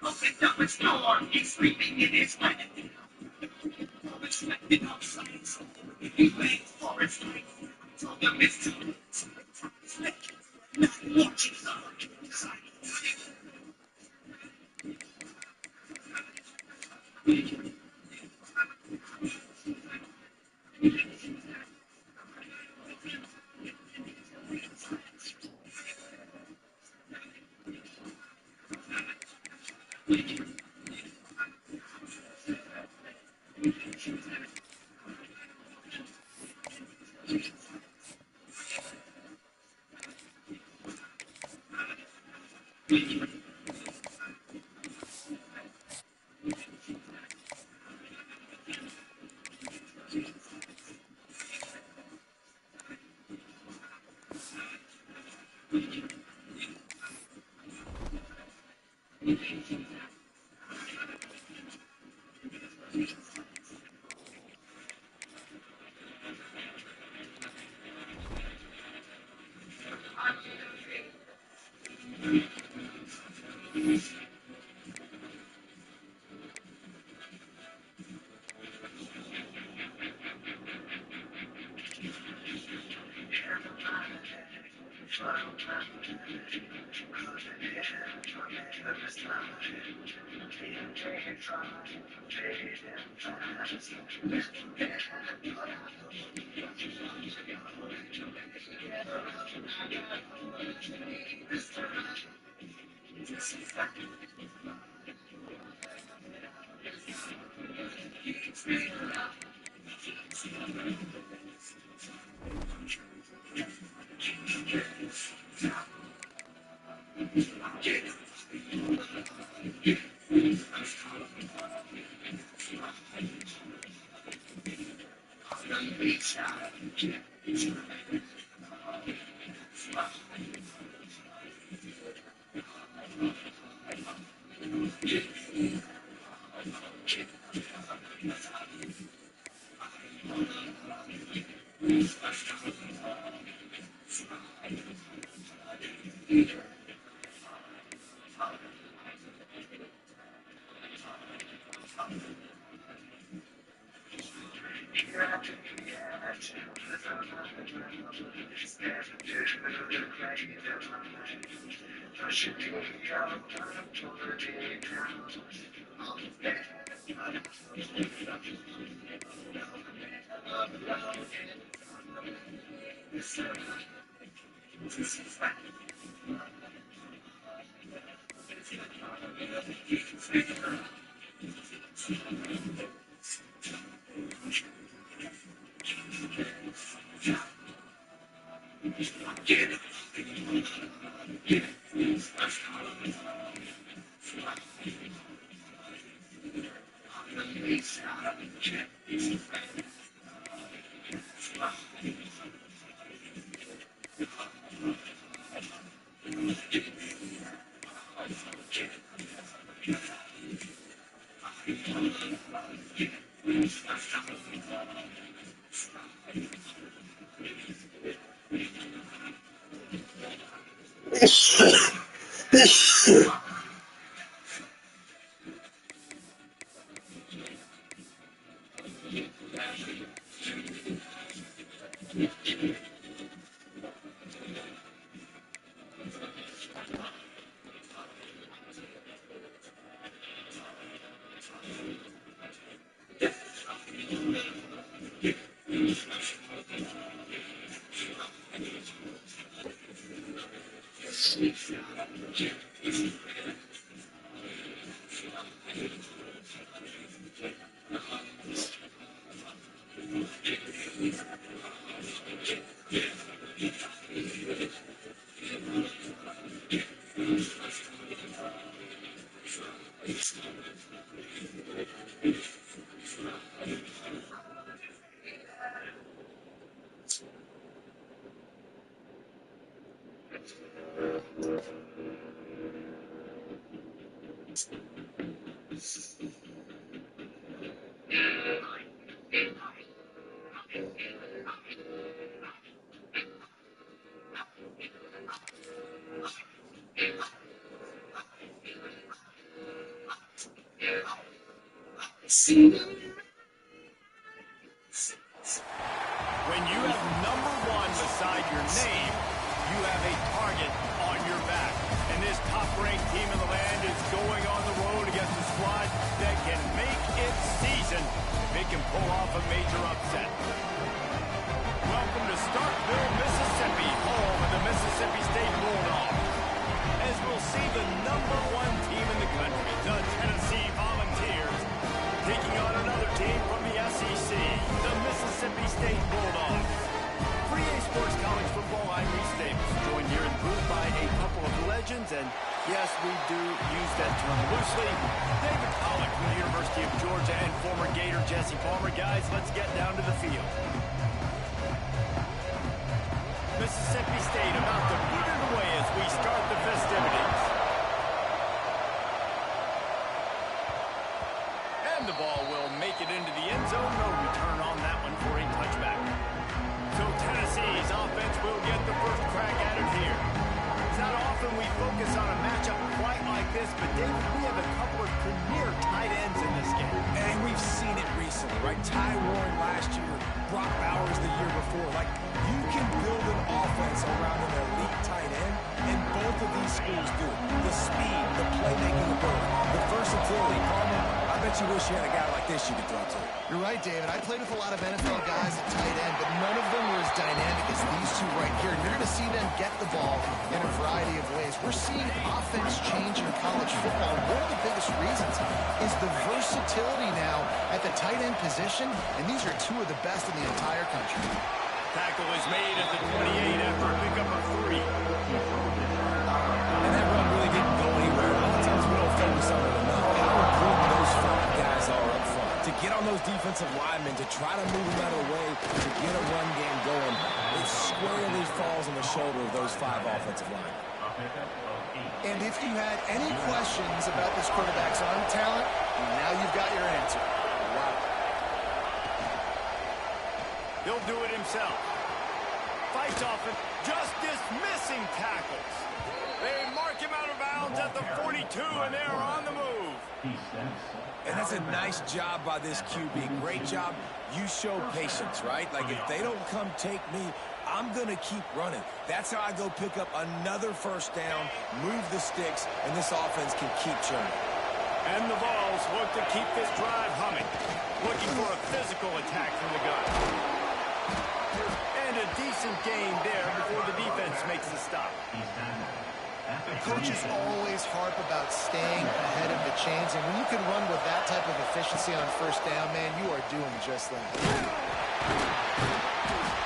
up and down his door, he's sleeping in his bed, expected outside, he waits for his life, told him it's too late, not watching the side. When you have number 1 beside your name, you have a target on your back. And this top-ranked team in the land is going on the road against a squad that can make its season if it can pull off a major upset. Welcome to Starkville, Mississippi, home of the Mississippi State Bulldogs. As we'll see the number 1 team in the country, the Tennessee Volunteers, taking on another team from the SEC, the Mississippi State Bulldogs. 3A Sports College Football, I'm Reese Davis, joined here in the booth by a couple of legends, and yes, we do use that term loosely. David Pollack from the University of Georgia and former Gator Jesse Palmer. Guys, let's get down to the field. Mississippi State about to put it away as we start the festivities. And the ball will make it into the end zone. No return on that one for a touchback. So Tennessee's offense will get the first crack at it here. It's not often we focus on a matchup quite like this, but David, we have a couple of premier tight ends in this game. And we've seen it recently, right? Ty Warren last year, Brock Bowers the year before. Like, you can build an offense around an elite tight end, and both of these schools do. The speed, the playmaking ability, the versatility. Palmer, I bet you wish you had a guy like this you could throw to. You're right, David. I played with a lot of NFL guys at tight end, but none of them were as dynamic as these two right here. You're going to see them get the ball in a variety of ways. We're seeing offense change in college football. One of the biggest reasons is the versatility now at the tight end position, and these are two of the best in the entire country. Tackle is made at the 28 after a pickup of 3. And that run really didn't go anywhere. A lot of times we don't focus on it enough. How important those 5 guys are up front. To get on those defensive linemen, to try to move them out of the way, to get a run game going, it squarely falls on the shoulder of those 5 offensive linemen. And if you had any questions about this quarterback's arm talent, now you've got your answer. Wow. He'll do it himself. Fights off and just dismissing tackles. They mark him out of bounds at the 42, and they're on the move. And that's a nice job by this QB. Great job. You show patience, right? Like, if they don't come take me, I'm going to keep running. That's how I go pick up another first down, move the sticks, and this offense can keep churning. And the Vols look to keep this drive humming. Looking for a physical attack from the gun. And a decent gain there before the defense makes the stop. Coaches always harp about staying ahead of the chains, and when you can run with that type of efficiency on first down, man, you are doing just that.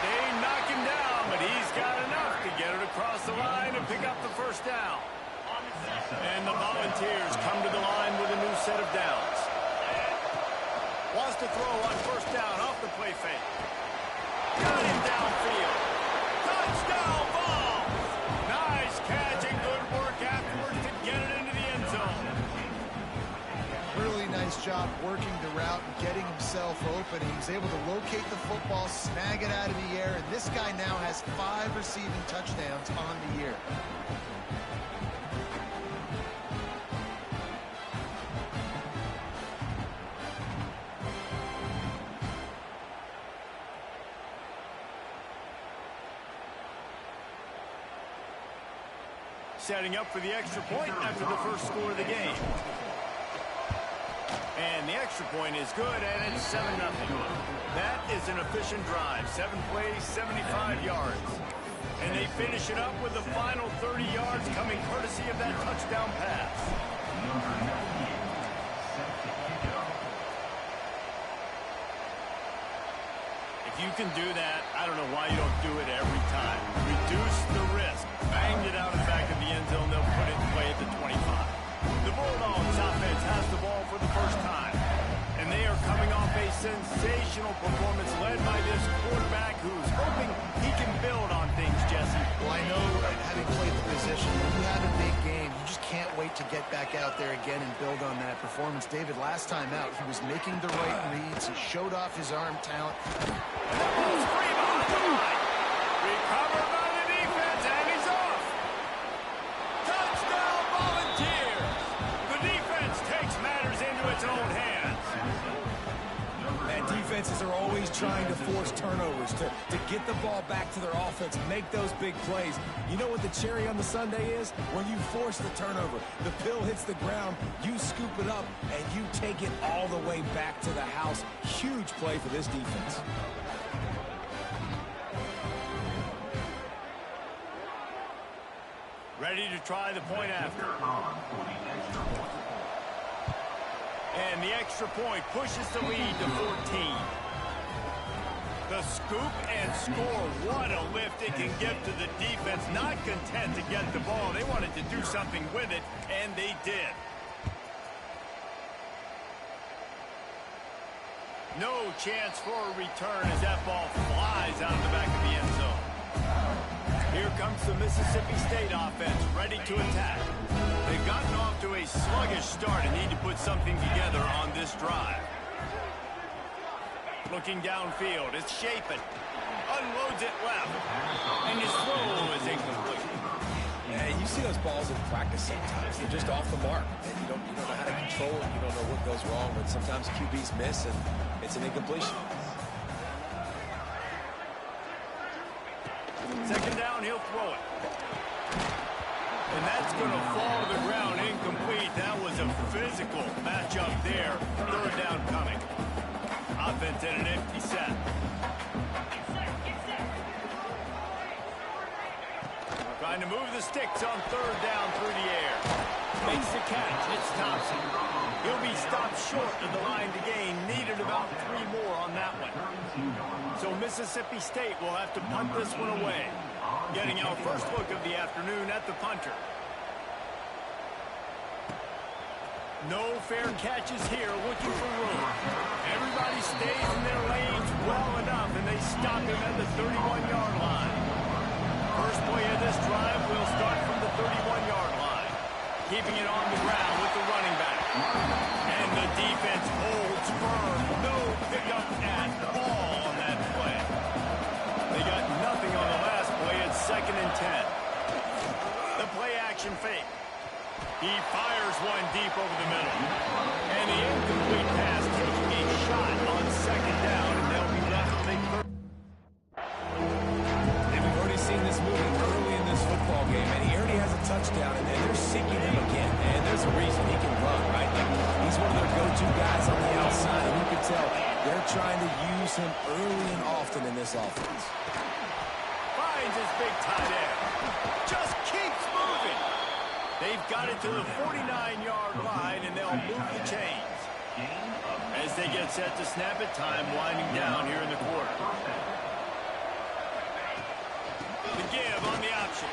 They knock him down, but he's got enough to get it across the line and pick up the first down. And the Volunteers come to the line with a new set of downs. Wants to throw on first down off the play fake. Got him downfield. Touchdown ball. Nice catch and good work afterwards to get it into the end zone. Really nice job working the route and getting himself open. He was able to locate the football, snag it out of the air, and this guy now has 5 receiving touchdowns on the year. Setting up for the extra point after the first score of the game. And the extra point is good, and it's 7-0. That is an efficient drive. 7 plays, 75 yards. And they finish it up with the final 30 yards coming courtesy of that touchdown pass. If you can do that, I don't know why you don't do it every time. Reduce the risk. Banged it out in the back of the end zone. They'll put it in place. know, having played the position, when you have a big game, you just can't wait to get back out there again and build on that performance. David, last time out, he was making the right reads. He showed off his arm talent. Recovered by the defense, and he's off. Touchdown, Volunteers. The defense takes matters into its own hands. And defenses are always trying to force turnovers to get the ball back to their offense, make those big plays. You know what the cherry on the sundae is? When you force the turnover, the pill hits the ground, you scoop it up, and you take it all the way back to the house. Huge play for this defense. Ready to try the point after. And the extra point pushes the lead to 14. The scoop and score. What a lift it can give to the defense. Not content to get the ball. They wanted to do something with it, and they did. No chance for a return as that ball flies out of the back of the end zone. Here comes the Mississippi State offense, ready to attack. They've gotten off to a sluggish start and need to put something together on this drive. Looking downfield, it's Shapen. Unloads it left. And his throw is incomplete. Yeah, you see those balls in practice sometimes. They're just off the mark. And you don't know how to control it. You don't know what goes wrong. But sometimes QBs miss, and it's an incompletion. Second down, he'll throw it. And that's going to fall to the ground incomplete. That was a physical matchup there. Third down coming. Offense in an empty set. Trying to move the sticks on third down through the air. Makes the catch. It's Thompson. He'll be stopped short of the line to gain. Needed about 3 more on that one. So Mississippi State will have to punt this one away. Getting our first look of the afternoon at the punter. No fair catches here, looking for room. Everybody stays in their lanes well enough, and they stop him at the 31-yard line. First play of this drive will start from the 31-yard line. Keeping it on the ground with the running back. And the defense holds firm. No pickup at all on that play. They got nothing on the last play. It's 2nd and 10. The play action fake. He fires one deep over the middle. And the incomplete pass taking a shot on 2nd down, and they'll be left with a third. And we've already seen this movie early in this football game, and he already has a touchdown, and they're seeking him again. And there's a reason he can run, right? Like, he's one of their go-to guys on the outside, and you can tell they're trying to use him early and often in this offense. Finds his big tight end. Just keeps moving. They've got it to the 49-yard line, and they'll move the chains. As they get set to snap it, time winding down here in the quarter. The give on the option.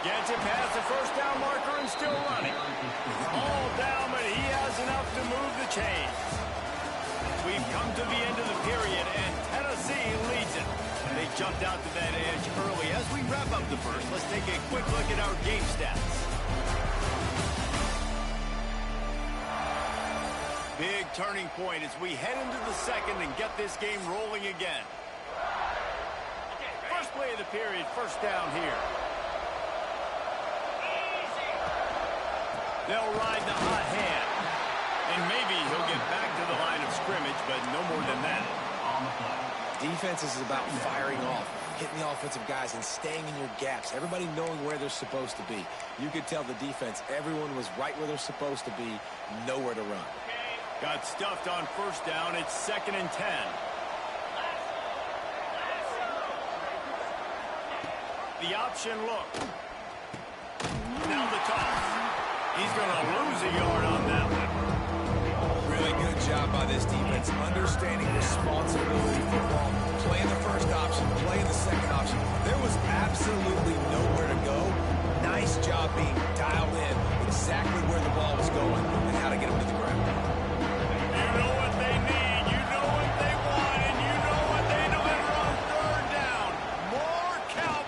Gets it past the first down marker and still running. All down, but he has enough to move the chains. We've come to the end of the period, and Tennessee leads it. They jumped out to that edge early. As we wrap up the first, let's take a quick look at our game stats. Big turning point as we head into the second and get this game rolling again. First play of the period, first down here. They'll ride the hot hand. And maybe he'll get back to the line of scrimmage, but no more than that. Defense is about firing off, hitting the offensive guys, and staying in your gaps. Everybody knowing where they're supposed to be. You could tell the defense, everyone was right where they're supposed to be, nowhere to run. Got stuffed on first down. It's 2nd and 10. The option look. Now the toss. He's going to lose a yard on that one. Really good job by this defense, understanding responsibility football, playing the first option, playing the second option. There was absolutely nowhere to go. Nice job being dialed in, exactly where the ball was going and how to get him to the ground. You know what they need, you know what they want, and you know what they deliver on third down. More Cowboys.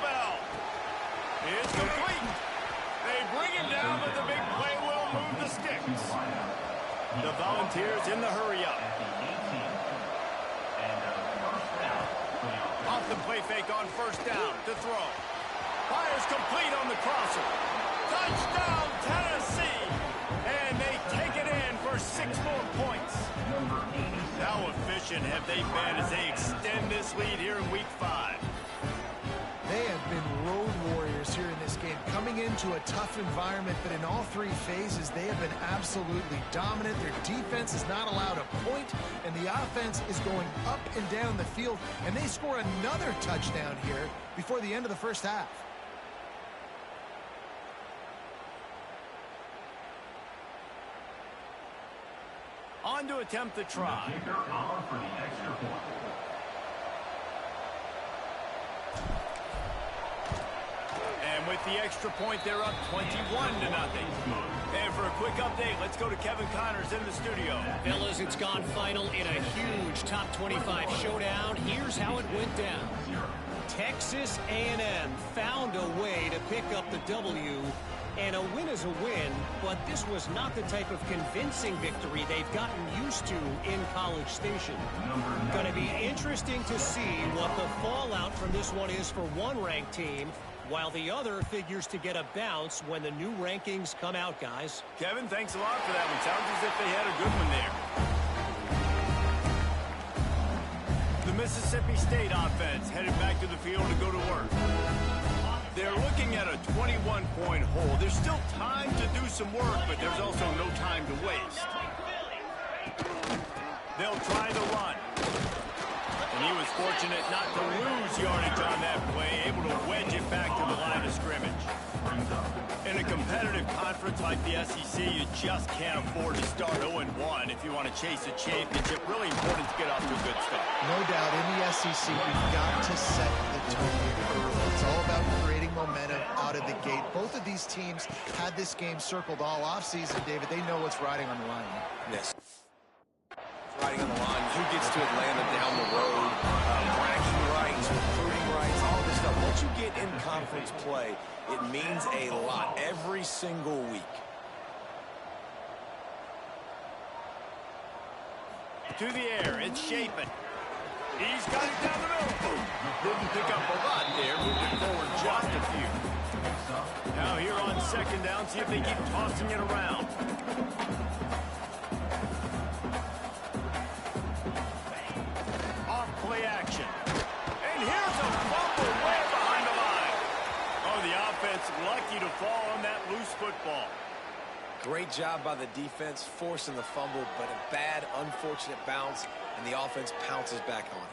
Volunteers in the hurry-up. Off the play fake on first down to throw. Fires complete on the crosser. Touchdown, Tennessee! And they take it in for 6 more points. How efficient have they been as they extend this lead here in Week 5? They have been road warriors here in this game, coming into a tough environment, but in all 3 phases, they have been absolutely dominant. Their defense is not allowed a point, and the offense is going up and down the field, and they score another touchdown here before the end of the first half. On to attempt the try. And with the extra point, they're up 21-0. And for a quick update, let's go to Kevin Connors in the studio. Fellas, it's gone final in a huge top 25 showdown. Here's how it went down. Texas A&M found a way to pick up the W, and a win is a win, but this was not the type of convincing victory they've gotten used to in College Station. Going to be interesting to see what the fallout from this one is for one ranked team, while the other figures to get a bounce when the new rankings come out, guys. Kevin, thanks a lot for that one. Sounds as if they had a good one there. The Mississippi State offense headed back to the field to go to work. They're looking at a 21-point hole. There's still time to do some work, but there's also no time to waste. They'll try the run. And he was fortunate not to lose yardage on that play, able to wedge it back to the line of scrimmage. In a competitive conference like the SEC, you just can't afford to start 0-1 if you want to chase a championship. Really important to get off to a good start. No doubt, in the SEC, you've got to set the tone early. It's all about creating momentum out of the gate. Both of these teams had this game circled all offseason, David. They know what's riding on the line. Yes. Riding on the line, who gets to Atlanta down the road, bragging rights, recruiting rights, all this stuff. Once you get in conference play, it means a lot every single week. To the air, it's Shapen. He's got it down the middle. Didn't pick up a lot there, moving forward just a few. Now here on second down, see if they keep tossing it around. Play action. And here's a fumble way behind the line. Oh, the offense lucky to fall on that loose football. Great job by the defense, forcing the fumble, but a bad, unfortunate bounce, and the offense pounces back on it.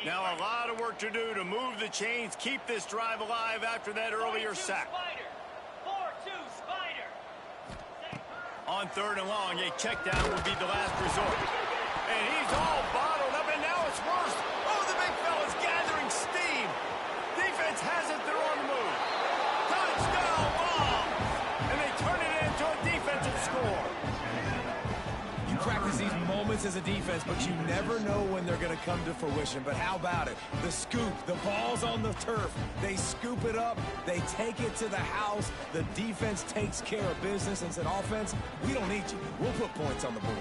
Now a lot of work to do to move the chains, keep this drive alive after that earlier sack. 4-2 Spider. On third and long, a check down would be the last resort. And he's all bottled up, and now it's worse. Oh, the big fella's gathering steam. Defense has it, they're on the move. Touchdown ball! And they turn it into a defensive score. You practice these moments as a defense, but you never know when they're going to come to fruition. But how about it? The scoop, the ball's on the turf. They scoop it up. They take it to the house. The defense takes care of business and said, offense, we don't need you. We'll put points on the board.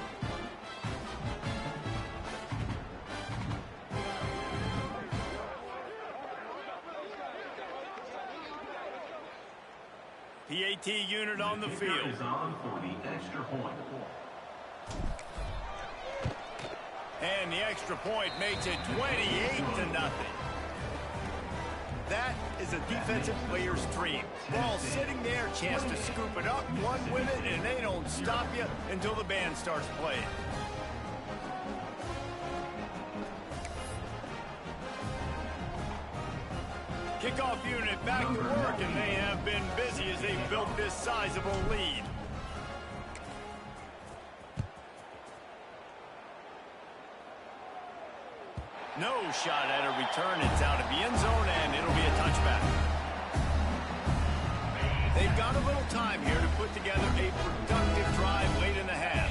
PAT unit on the field. And the extra point makes it 28-0. That is a defensive player's dream. Ball sitting there, chance to scoop it up, run with it, and they don't stop you until the band starts playing. Kickoff unit back to work, and they have been busy as they built this sizable lead. No shot at a return. It's out of the end zone, and it'll be a touchback. They've got a little time here to put together a productive drive late in the half.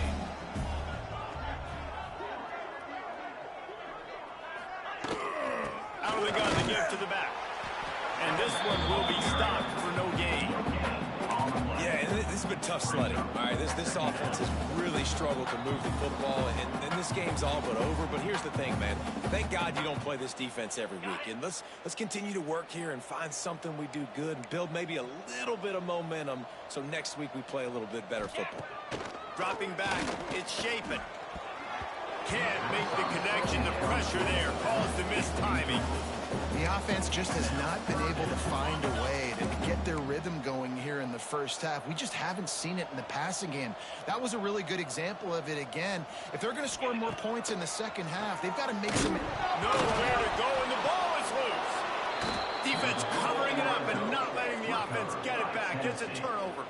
Out of the gun, the give to the back. And this one will be stopped for no gain. Yeah, and this has been tough tough sledding. All right, this offense has really struggled to move the football, and this game's all but over. But here's the thing, man. Thank God you don't play this defense every week. And let's continue to work here and find something we do good and build maybe a little bit of momentum so next week we play a little bit better football. Dropping back, it's Shapen. Can't make the connection. The pressure there caused the missed timing. The offense just has not been able to find a way to get their rhythm going here in the first half. We just haven't seen it in the passing game. That was a really good example of it again. If they're going to score more points in the second half, they've got to make some... Nowhere to go, and the ball is loose. Defense covering it up and not letting the offense get it back. It's a turnover.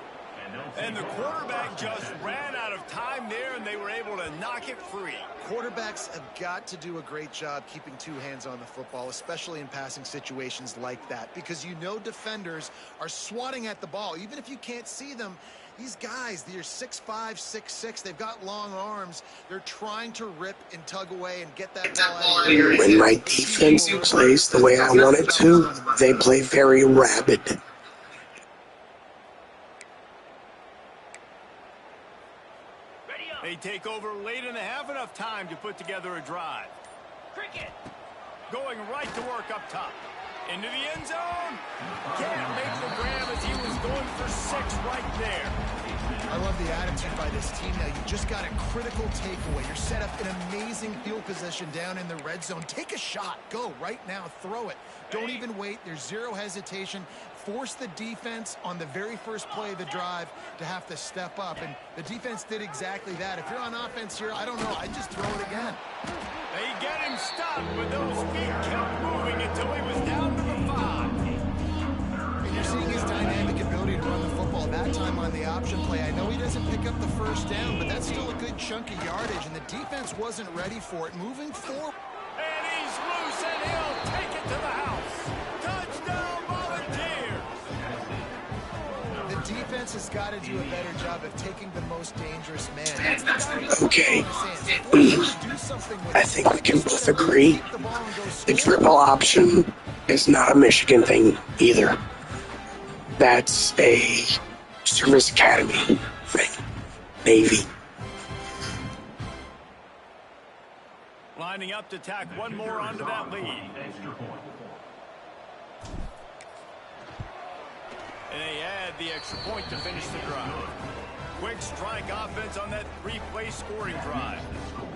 And the quarterback just ran out of time there, and they were able to knock it free. Quarterbacks have got to do a great job keeping two hands on the football, especially in passing situations like that, because you know defenders are swatting at the ball. Even if you can't see them, these guys, they're 6'5", 6'6", they've got long arms. They're trying to rip and tug away and get that ball out of here. When my defense plays the way I want it to, they play very rabid. They take over late and have enough time to put together a drive. Cricket going right to work up top. Into the end zone. Can't make the grab as he was going for 6 right there. I love the attitude by this team now. You just got a critical takeaway. You're set up in amazing field position down in the red zone. Take a shot. Go right now. Throw it. Don't even wait. There's zero hesitation. Force the defense on the very first play of the drive to have to step up. And the defense did exactly that. If you're on offense here, I don't know. I'd just throw it again. They get him stopped, but those feet kept moving until he was down to the 5. And you're seeing his dynamic ability to run the football that time on the option play. I know he doesn't pick up the first down, but that's still a good chunk of yardage, and the defense wasn't ready for it. Moving forward. And he's loose, and he'll take it to the house. Touchdown, Volunteers! The defense has got to do a better job of taking the most dangerous man. Okay. I think we can both agree the triple option is not a Michigan thing either. That's a service academy thing. Navy. Lining up to tack one more onto that lead. And they add the extra point to finish the drive. Quick strike offense on that 3-play scoring drive.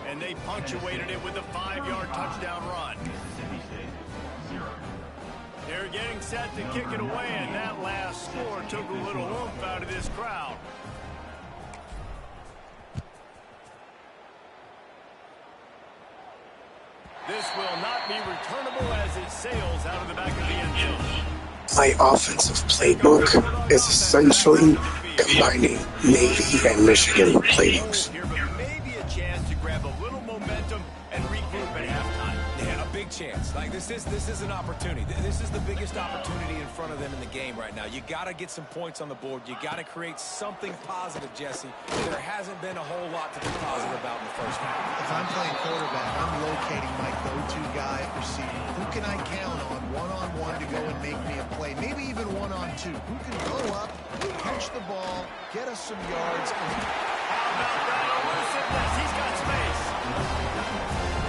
And they punctuated it with a 5-yard touchdown run. They're getting set to kick it away, and that last score took a little oomph out of this crowd. This will not be returnable as it sails out of the back of the end zone. My offensive playbook is essentially combining Navy and Michigan playbooks. Maybe a chance to grab a little momentum and regroup at halftime. Yeah, a big chance. Like this is an opportunity. This is the biggest opportunity in front of them in the game right now. You got to get some points on the board. You got to create something positive, Jesse. There hasn't been a whole lot to be positive about in the first half. If I'm playing quarterback, I'm locating my go-to guy at receiver. Who can I count on one-on-one to go and make me a play? Maybe even one-on-two. Who can go up, catch the ball, get us some yards? How about that elusiveness? He's got space.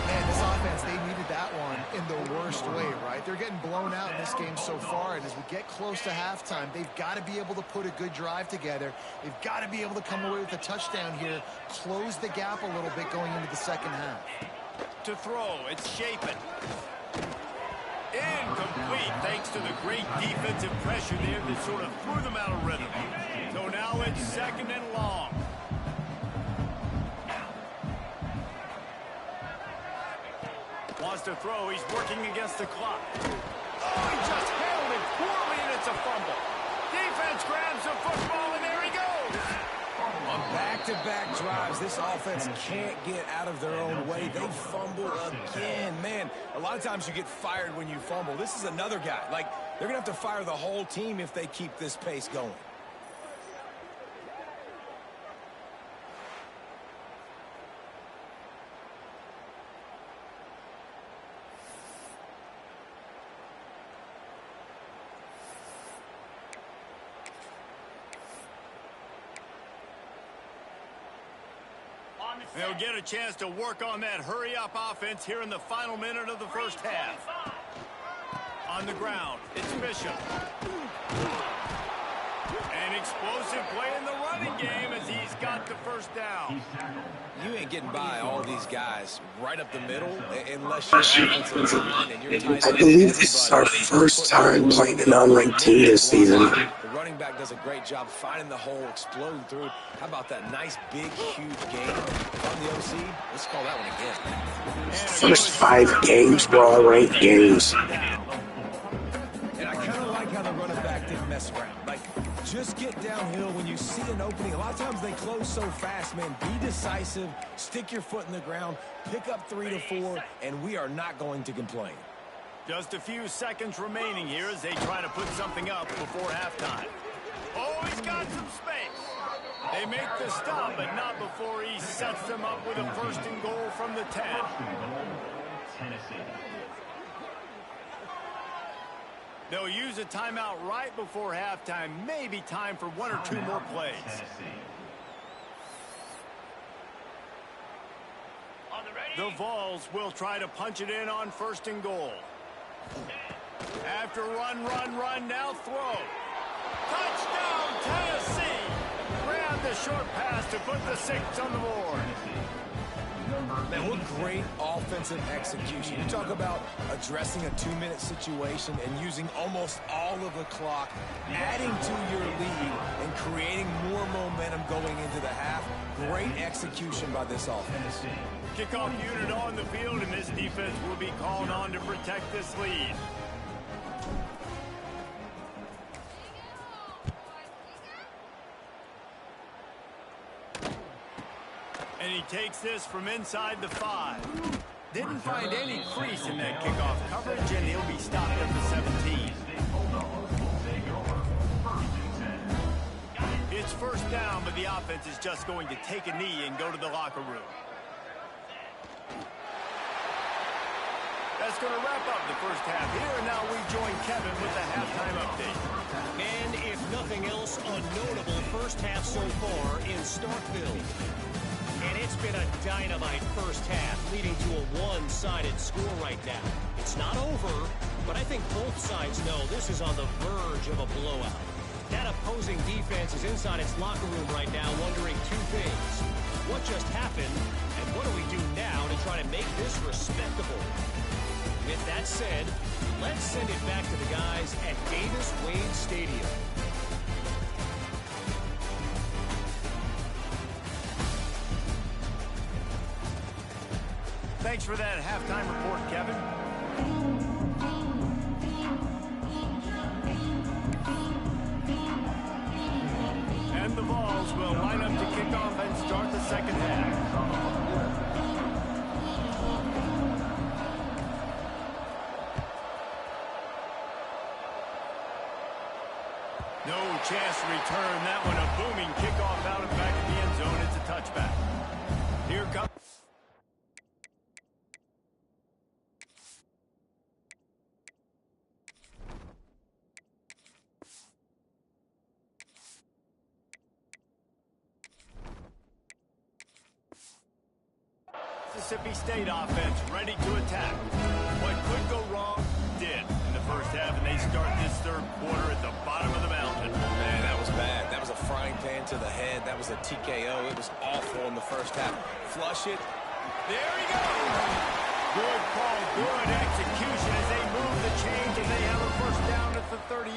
Man, this offense, they needed that one in the worst way, right? They're getting blown out in this game so far, and as we get close to halftime, they've got to be able to put a good drive together. They've got to be able to come away with a touchdown here, close the gap a little bit going into the second half. To throw, it's Shapen. Incomplete, thanks to the great defensive pressure there that sort of threw them out of rhythm. So now it's 2nd and long. Wants to throw, he's working against the clock. Oh, he just handled it poorly, and it's a fumble. Defense grabs the football, and there he goes. On back-to-back drives, this offense can't get out of their own way. They fumble again. Man, a lot of times you get fired when you fumble. This is another guy. Like, they're going to have to fire the whole team if they keep this pace going. They'll get a chance to work on that hurry-up offense here in the final minute of the first half. On the ground, it's Bishop. An explosive play in the running game as he's got the first down. You ain't getting by all these guys right up the middle unless you're offensive line and you're tight. I believe this is our first time playing an unranked team this season. The running back does a great job finding the hole, exploding through it. How about that nice, big, huge game from the OC? Let's call that one again. First 5 games were all ranked games. And I kind of like how the running back didn't mess around. Like, just get downhill when you see an opening. A lot of times they close so fast, man. Be decisive, stick your foot in the ground, pick up 3 to 4, and we are not going to complain. Just a few seconds remaining here as they try to put something up before halftime. Oh, he's got some space. They make the stop, but not before he sets them up with a first and goal from the 10. They'll use a timeout right before halftime. Maybe time for 1 or 2 more plays. The Vols will try to punch it in on first and goal. After run, now throw. Touchdown, Tennessee! Grab the short pass to put the 6 on the board. Man, what great offensive execution. You talk about addressing a 2-minute situation and using almost all of the clock, adding to your lead and creating more momentum going into the half. Great execution by this offense. Kickoff unit on the field, and this defense will be called on to protect this lead. And he takes this from inside the 5. Didn't find any crease in that kickoff coverage, and he'll be stopped at the 17. It's first down, but the offense is just going to take a knee and go to the locker room. That's going to wrap up the first half here, and now we join Kevin with the halftime update. And if nothing else, a notable first half so far in Starkville. And it's been a dynamite first half, leading to a one-sided score right now. It's not over, but I think both sides know this is on the verge of a blowout. That opposing defense is inside its locker room right now wondering 2 things. What just happened, and what do we do now to try to make this respectable? With that said, let's send it back to the guys at Davis-Wade Stadium. Thanks for that halftime report, Kevin. And the Vols will line up to kick off and start the second half. No chance to return that one. A booming kickoff out of back of the end zone. It's a touchback. Here comes. Mississippi State offense ready to attack. What could go wrong did in the first half, and they start this third quarter at the bottom of the mountain. Man, that was bad. That was a frying pan to the head. That was a TKO. It was awful in the first half. Flush it. There he goes. Good call, good execution as they move the chains, and they have a first down at the 38.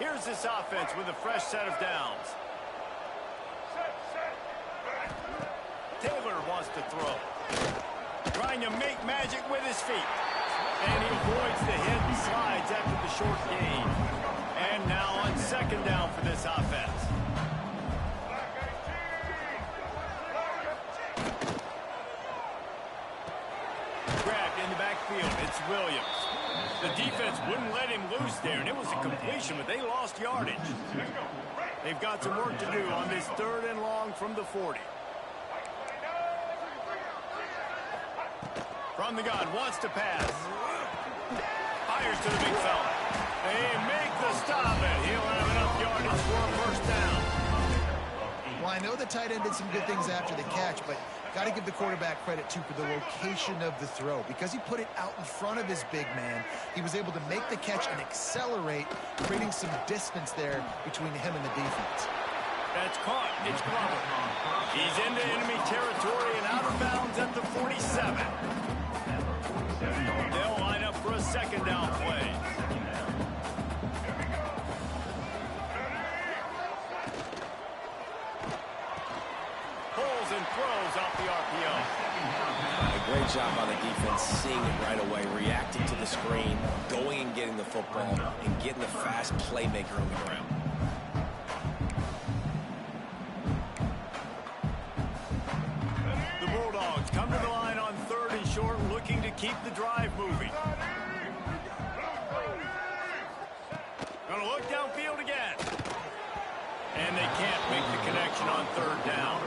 Here's this offense with a fresh set of downs. Taylor wants to throw. Trying to make magic with his feet. And he avoids the hit and slides after the short gain. And now on second down for this offense. Grabbed in the backfield. It's Williams. The defense wouldn't let him loose there, and it was a completion, but they lost yardage. They've got some work to do on this third and long from the 40. From the gun, wants to pass. Fires to the big fella. They make the stop, and he'll have enough yardage for a first down. Well, I know the tight end did some good things after the catch, but got to give the quarterback credit, too, for the location of the throw. Because he put it out in front of his big man, he was able to make the catch and accelerate, creating some distance there between him and the defense. That's caught. It's Glover. He's into enemy territory and out of bounds at the 47. They'll line up for a second down play. Pulls and throws off the RPO. A great job by the defense, seeing it right away, reacting to the screen, going and getting the football, and getting the fast playmaker on the ground. Come to the line on 3rd and short, looking to keep the drive moving. Gonna look downfield again. And they can't make the connection on 3rd down.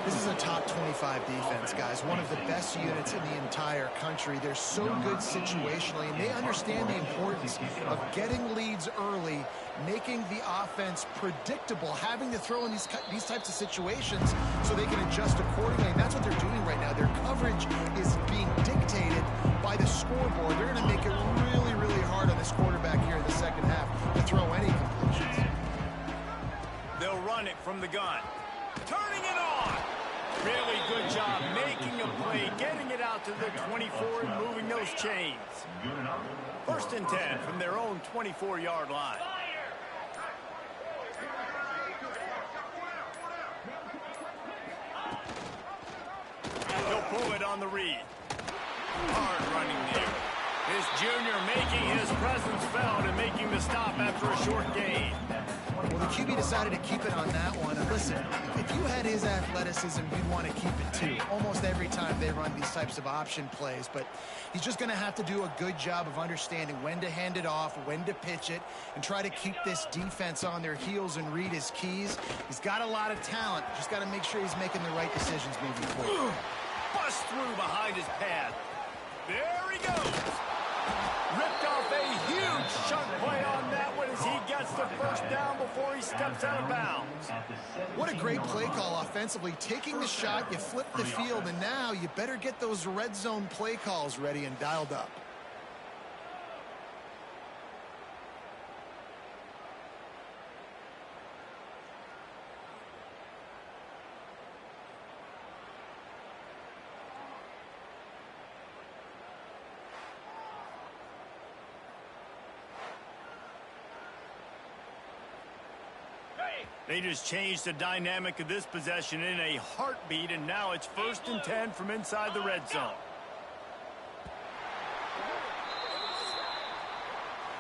This is a top 25 defense, guys. One of the best units in the entire country. They're so good situationally, and they understand the importance of getting leads early, making the offense predictable, having to throw in these types of situations so they can adjust accordingly. And that's what they're doing right now. Their coverage is being dictated by the scoreboard. They're going to make it really, really hard on this quarterback here in the second half to throw any completions. They'll run it from the gun. Turning it on. Really good job making a play, getting it out to the 24 and moving those chains. 1st and 10 from their own 24-yard line. He'll pull it on the read. Hard running there. This junior making his presence felt and making the stop after a short gain. Well, the QB decided to keep it on that one. And listen, if you had his athleticism, you'd want to keep it too. Almost every time they run these types of option plays. But he's just going to have to do a good job of understanding when to hand it off, when to pitch it, and try to keep this defense on their heels and read his keys. He's got a lot of talent. Just got to make sure he's making the right decisions moving forward. Bust through behind his pad. There he goes. Ripped off a huge chunk play on that one as he gets the 1st down before he steps out of bounds. What a great play call offensively. Taking the shot, you flip the field, and now you better get those red zone play calls ready and dialed up. They just changed the dynamic of this possession in a heartbeat, and now it's 1st and 10 from inside the red zone.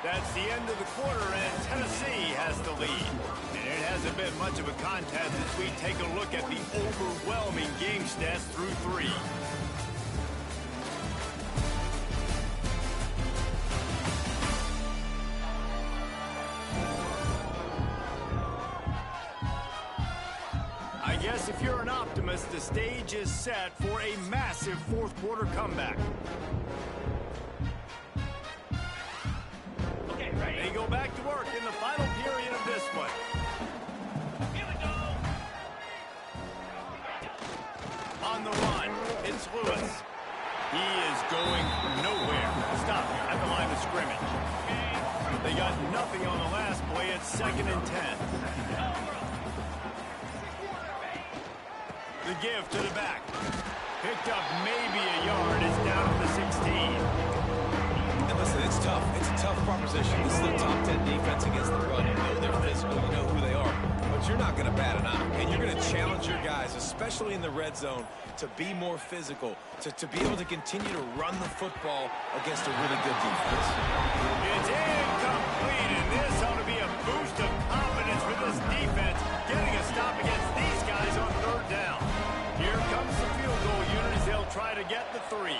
That's the end of the quarter, and Tennessee has the lead. And it hasn't been much of a contest as we take a look at the overwhelming game stats through 3. I guess if you're an optimist, the stage is set for a massive 4th quarter comeback. Okay, ready? They go back to work in the final period of this one. Here we go. On the run, it's Lewis. He is going nowhere. Stop at the line of scrimmage. They got nothing on the last play. It's 2nd and 10. The give to the back. Picked up maybe a yard. It's down to the 16. And listen, it's tough. It's a tough proposition. This is the top 10 defense against the run. You know they're physical. You know who they are. But you're not going to bat an eye. And you're going to challenge your guys, especially in the red zone, to be more physical, to be able to continue to run the football against a really good defense. It's incomplete, and this ought to be a boost of confidence for this defense, getting a stop against these guys on 3rd down. Here comes the field goal unit as they'll try to get the 3.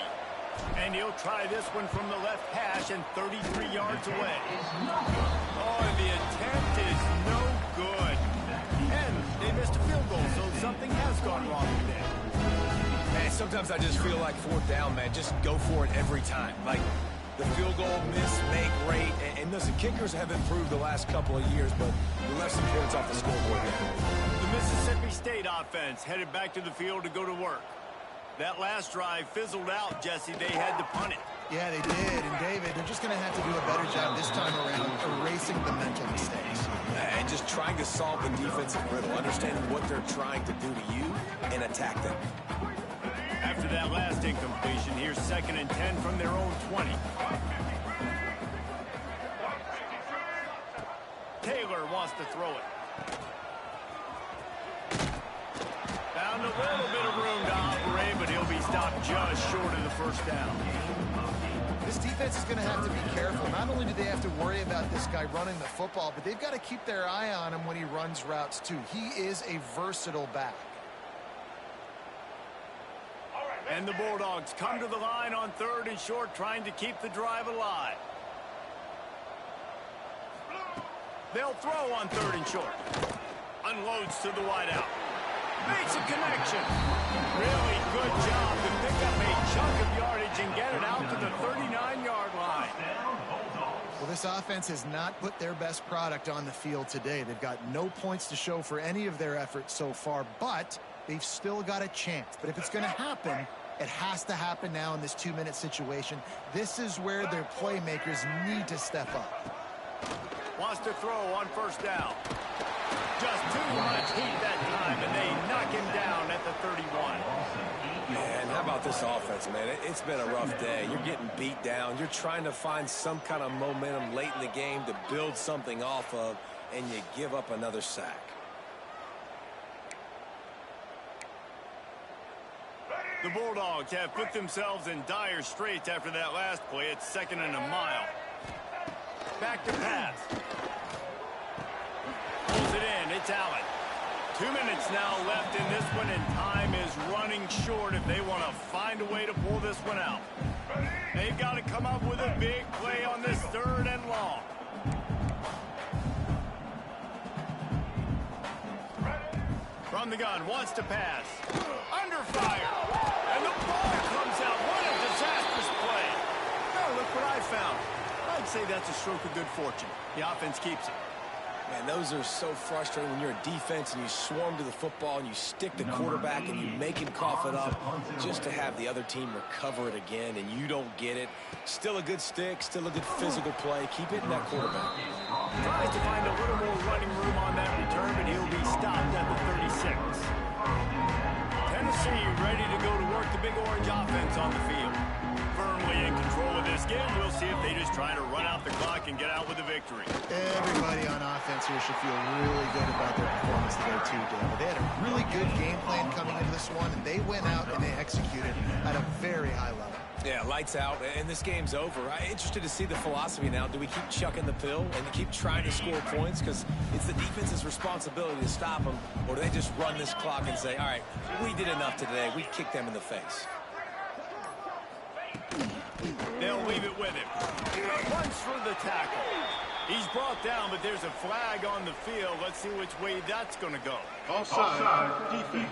And he'll try this one from the left hash and 33 yards away. Oh, and the attempt is no good. And they missed a field goal, so something has gone wrong with them. Man, sometimes I just feel like 4th down, man. Just go for it every time. Like, The field goal miss, make rate. And listen, kickers have improved the last couple of years, but we left some points off the scoreboard there. The Mississippi State offense headed back to the field to go to work. That last drive fizzled out, Jesse. They had to punt it. Yeah, they did. And, David, they're just going to have to do a better job this time around erasing the mental mistakes. And just trying to solve the defensive riddle, understanding what they're trying to do to you, and attack them. After that last incompletion, here's 2nd and 10 from their own 20. Taylor wants to throw it. Found a little bit of room to operate, but he'll be stopped just short of the first down. This defense is going to have to be careful. Not only do they have to worry about this guy running the football, but they've got to keep their eye on him when he runs routes too. He is a versatile back. And the Bulldogs come to the line on 3rd and short, trying to keep the drive alive. They'll throw on 3rd and short. Unloads to the wideout. Makes a connection. Really good job to pick up a chunk of yardage and get it out to the 39-yard line. Well, this offense has not put their best product on the field today. They've got no points to show for any of their efforts so far, but they've still got a chance. But if it's going to happen, it has to happen now in this 2-minute situation. This is where their playmakers need to step up. Wants to throw on 1st down. Just too much heat that time, and they knock him down at the 31. Man, how about this offense, man? It's been a rough day. You're getting beat down. You're trying to find some kind of momentum late in the game to build something off of, and you give up another sack. The Bulldogs have put themselves in dire straits after that last play. It's 2nd and a mile. Back to pass. Pulls it in. It's Allen. 2 minutes now left in this one, and time is running short if they want to find a way to pull this one out. They've got to come up with a big play on this 3rd and long. From the gun, wants to pass. Under fire. And the ball comes out. What a disastrous play. Oh, look what I found. I'd say that's a stroke of good fortune. The offense keeps it. Man, those are so frustrating when you're a defense and you swarm to the football and you stick the quarterback and you make him cough it up just to have the other team recover it again and you don't get it. Still a good stick, still a good physical play. Keep hitting that quarterback. Tries to find a little more running room on that return, but he'll be stopped at the 36. Tennessee ready to go to work the Big Orange offense on the field. Firmly in control of this game. We'll see if they just try to run out the clock and get out with a victory. Everybody on offense here should feel really good about their performance today too, David. They had a really good game plan coming into this one, and they went out and they executed at a very high level. Yeah, lights out, and this game's over. I'm interested to see the philosophy now. Do we keep chucking the pill and keep trying to score points because it's the defense's responsibility to stop them, or do they just run this clock and say, all right, we did enough today. We kicked them in the face. They'll leave it with him. Runs for the tackle. He's brought down, but there's a flag on the field. Let's see which way that's going to go. Offside. Defense.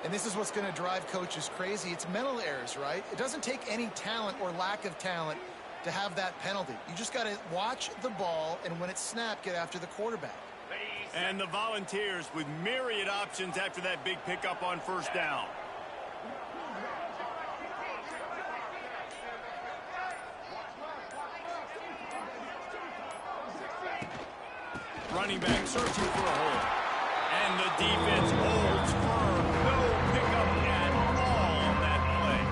And this is what's going to drive coaches crazy. It's mental errors, right? It doesn't take any talent or lack of talent to have that penalty. You just got to watch the ball, and when it's snapped, get after the quarterback. And the Volunteers with myriad options after that big pickup on 1st down. Running back searching for a hole. And the defense holds firm. No pickup at all on that play.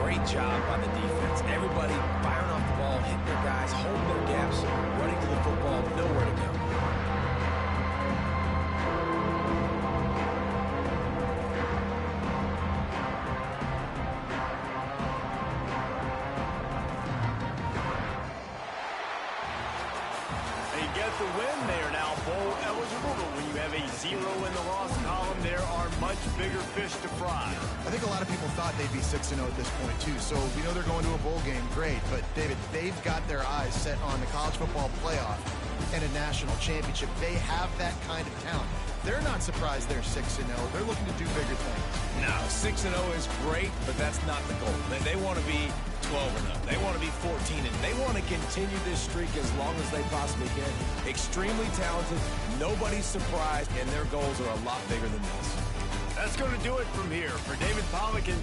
Great job by the defense. Everybody firing off the ball, hitting their guys, holding their gaps, running to the football, nowhere to go. A get the win. They are now bowl eligible, but when you have a 0 in the loss column, there are much bigger fish to fry. I think a lot of people thought they'd be 6-0 at this point, too. So we know they're going to a bowl game. Great. But, David, they've got their eyes set on the college football playoff and a national championship. They have that kind of talent. They're not surprised they're 6-0. They're looking to do bigger things. No, 6-0 is great, but that's not the goal. They want to be 12-0. They want to be 14-0. They want to continue this streak as long as they possibly can. Extremely talented. Nobody's surprised, and their goals are a lot bigger than this. That's going to do it from here. For David Pollack and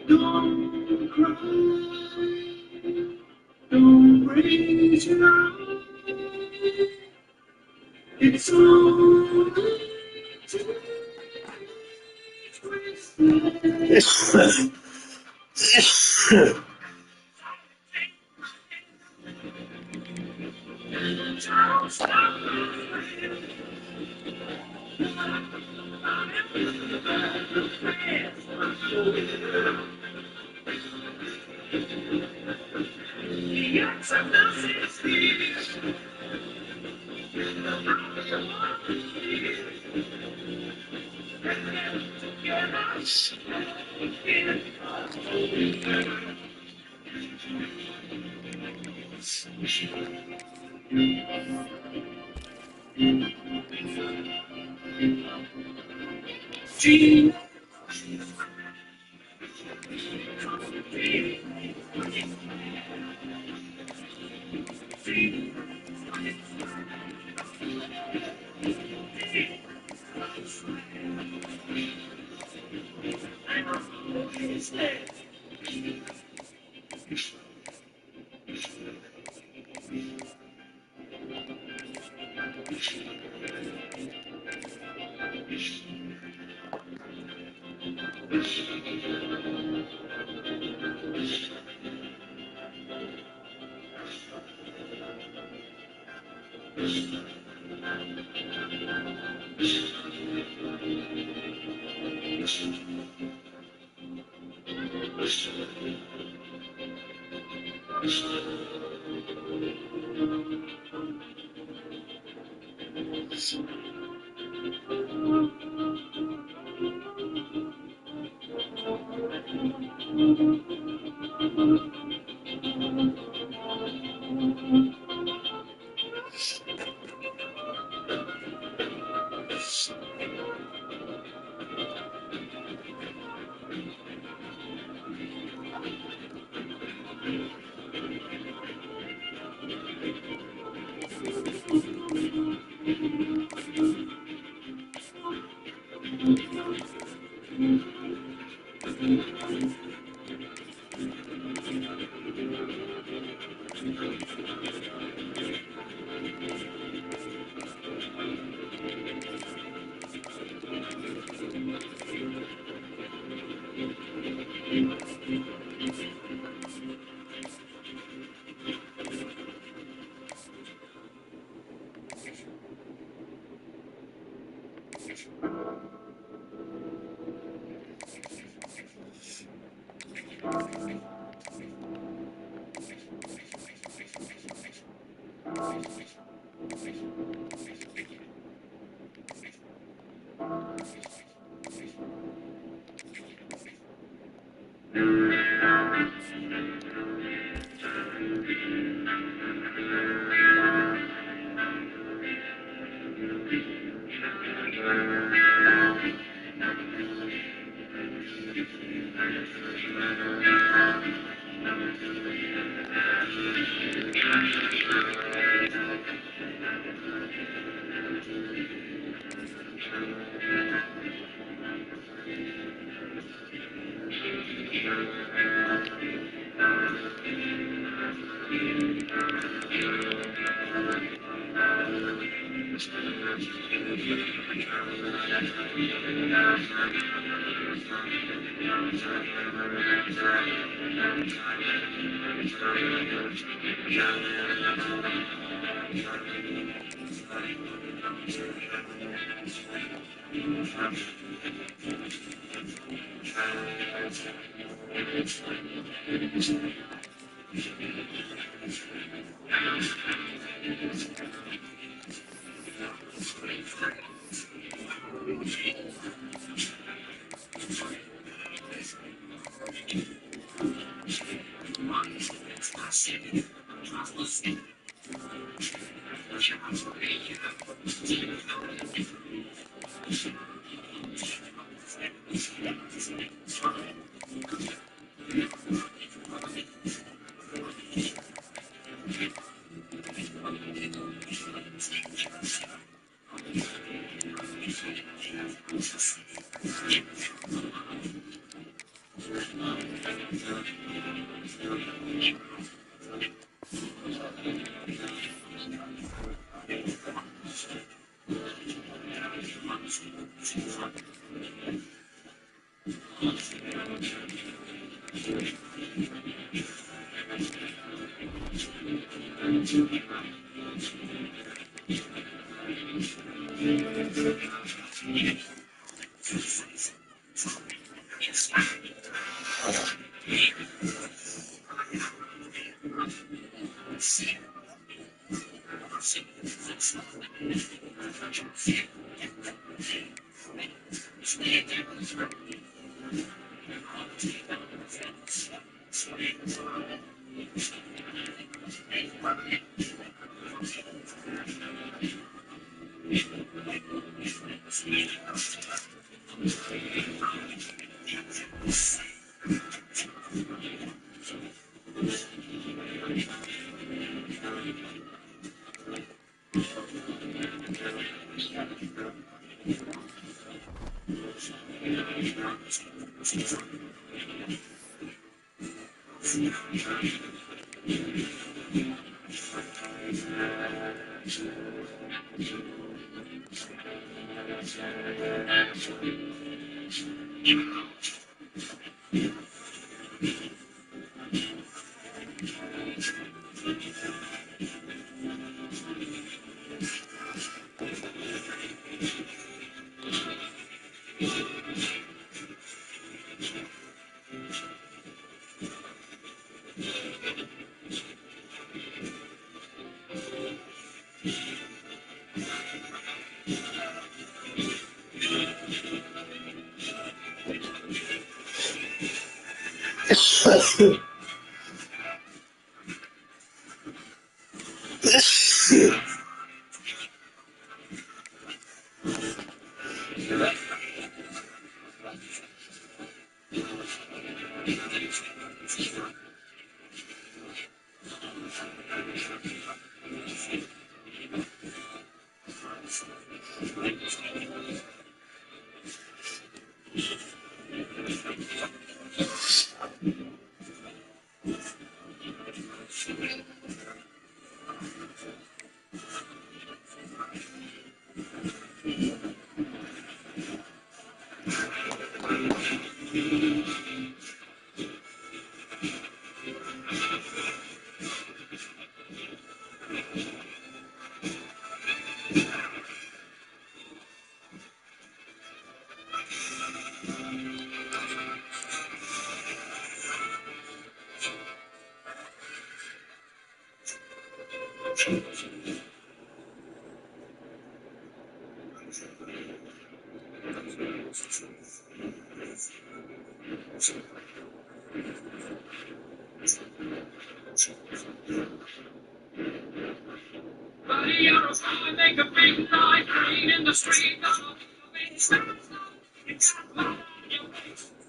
Don't cry, don't raise your eyes. It's all Make a big light green in the street.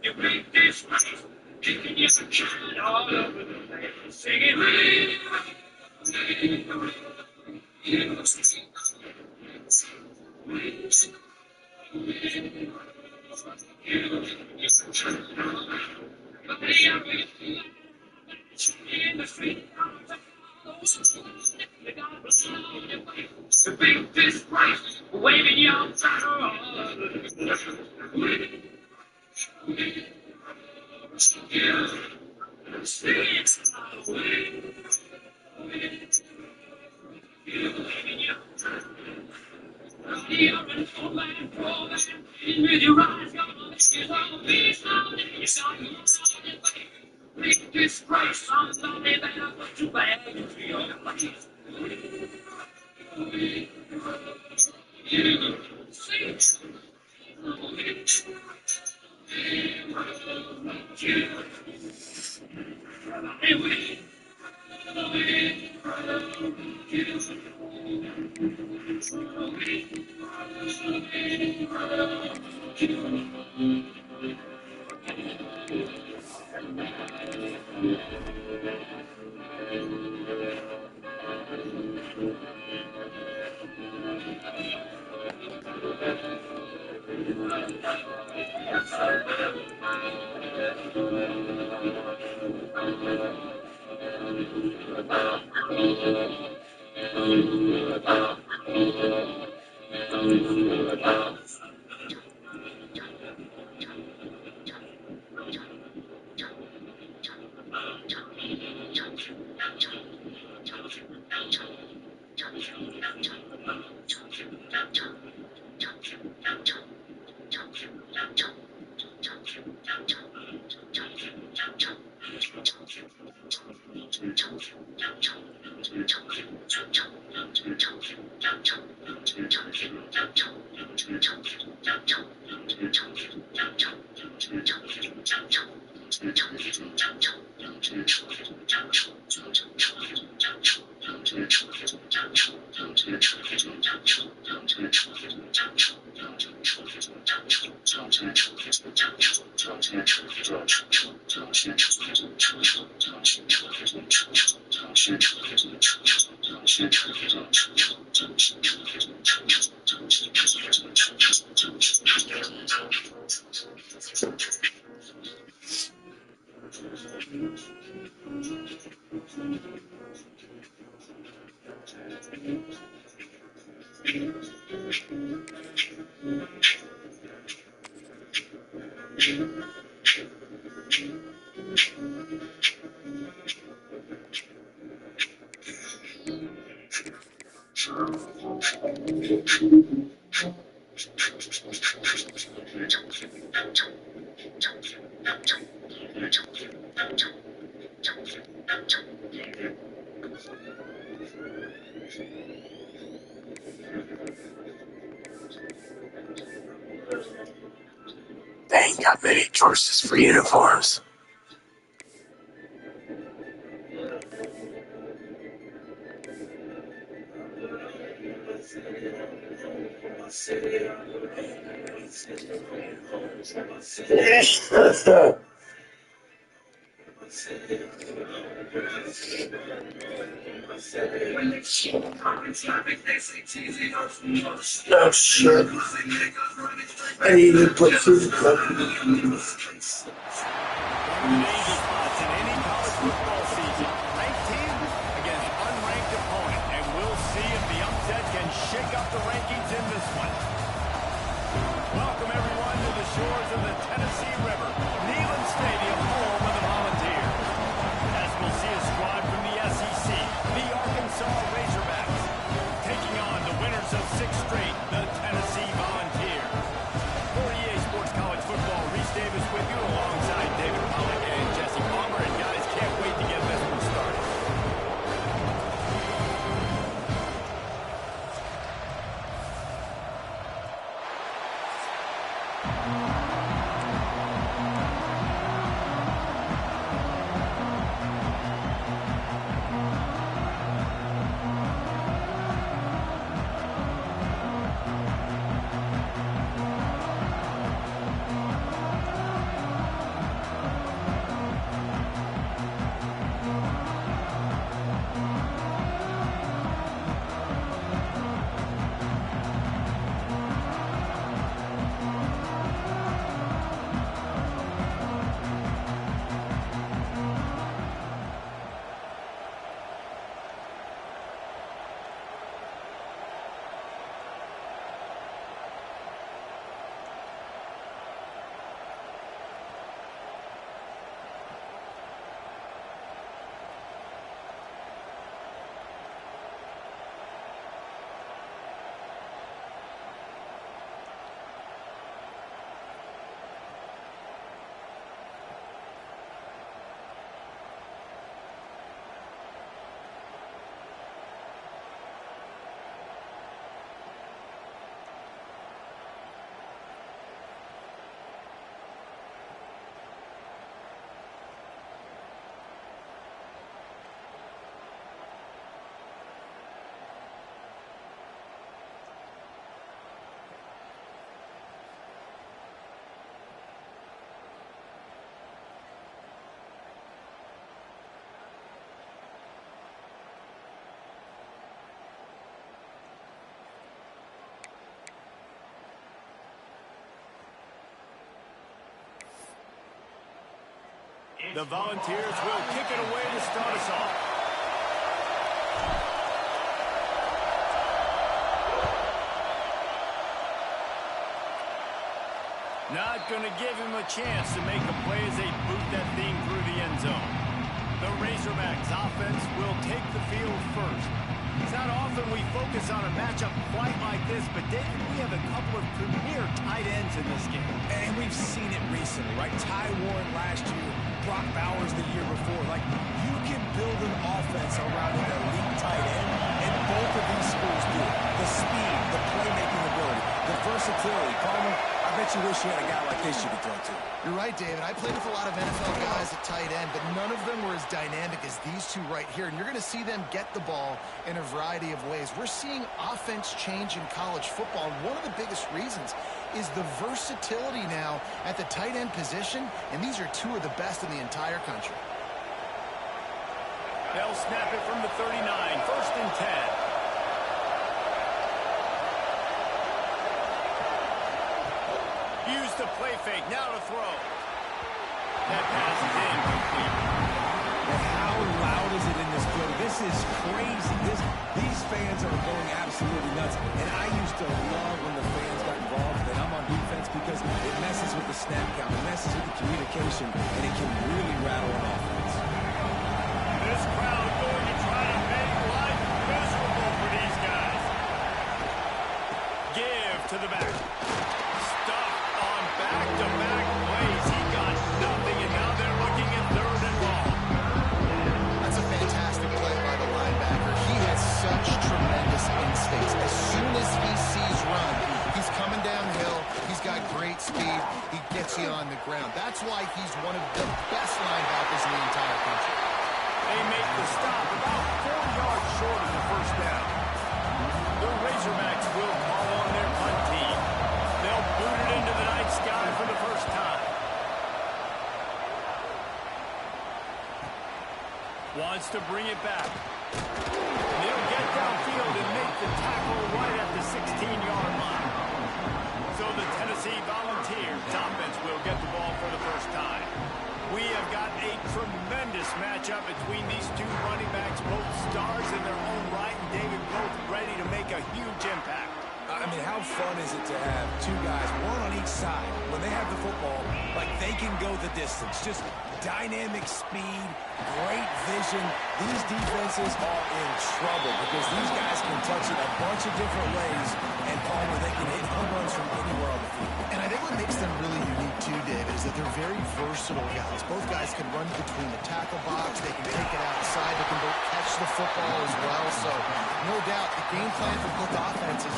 You make this place, kicking your can all over the place, singing. In the street. The big disgrace, waving your banner. With your eyes, big disgrace, somebody better put your bag into your place. They ain't got many choices for uniforms. Oh shit. I need to put food in Danger spots in any college football season. Ranked team against unranked opponent. And we'll see if the upset can shake up the rankings in this one. Welcome everyone to the shores of the Tennessee River. Neyland Stadium, home of the Volunteers. As we'll see The Volunteers will kick it away to start us off. Not going to give him a chance to make a play as they boot that thing through the end zone. The Razorbacks offense will take the field first. It's not often we focus on a matchup quite like this, but David, we have a couple of premier tight ends in this game. And we've seen it recently, right? Ty Warren last year, Brock Bowers the year before. Like, you can build an offense around an elite tight end, and both of these schools do it. The speed, the playmaking ability, the versatility. Palmer, I bet you wish you had a guy like this you could throw to. You're right, David. I played with a lot of NFL guys at tight end, but none of them were as dynamic as these two right here. And you're going to see them get the ball in a variety of ways. We're seeing offense change in college football. And one of the biggest reasons is the versatility now at the tight end position. And these are two of the best in the entire country. They'll snap it from the 39. 1st and 10. Use the play fake. Now to throw. That pass is incomplete. And how loud is it in this building? This is crazy. These fans are going absolutely nuts. And I used to love when the fans got involved and I'm on defense because it messes with the snap count. It messes with the communication. And it can really rattle an offense. This crowd going to try to make life miserable for these guys. Give to the back. Back-to-back plays. He got nothing, and now they're looking at 3rd and long. That's a fantastic play by the linebacker. He has such tremendous instincts. As soon as he sees run, he's coming downhill. He's got great speed. He gets you on the ground. That's why he's one of the best linebackers in the entire country. They make the stop about 4 yards short of the 1st down. The Razorbacks will call on their punt team. They'll boot it into the night sky for the first time. Wants to bring it back. They'll get downfield and make the tackle right at the 16-yard line. So the Tennessee Volunteers offense will get the ball for the first time. We have got a tremendous matchup between these two running backs, both stars in their own right, and David both ready to make a huge impact. I mean, how fun is it to have two guys, one on each side, when they have the football, like they can go the distance. Just dynamic speed, great vision. These defenses are in trouble because these guys can touch it a bunch of different ways, and Palmer, they can hit home runs from anywhere on the field. And I think what makes them really unique too, David, is that they're very versatile guys. Both guys can run between the tackle box. They can take it outside. They can both catch the football as well. So, no doubt, the game plan for both offenses,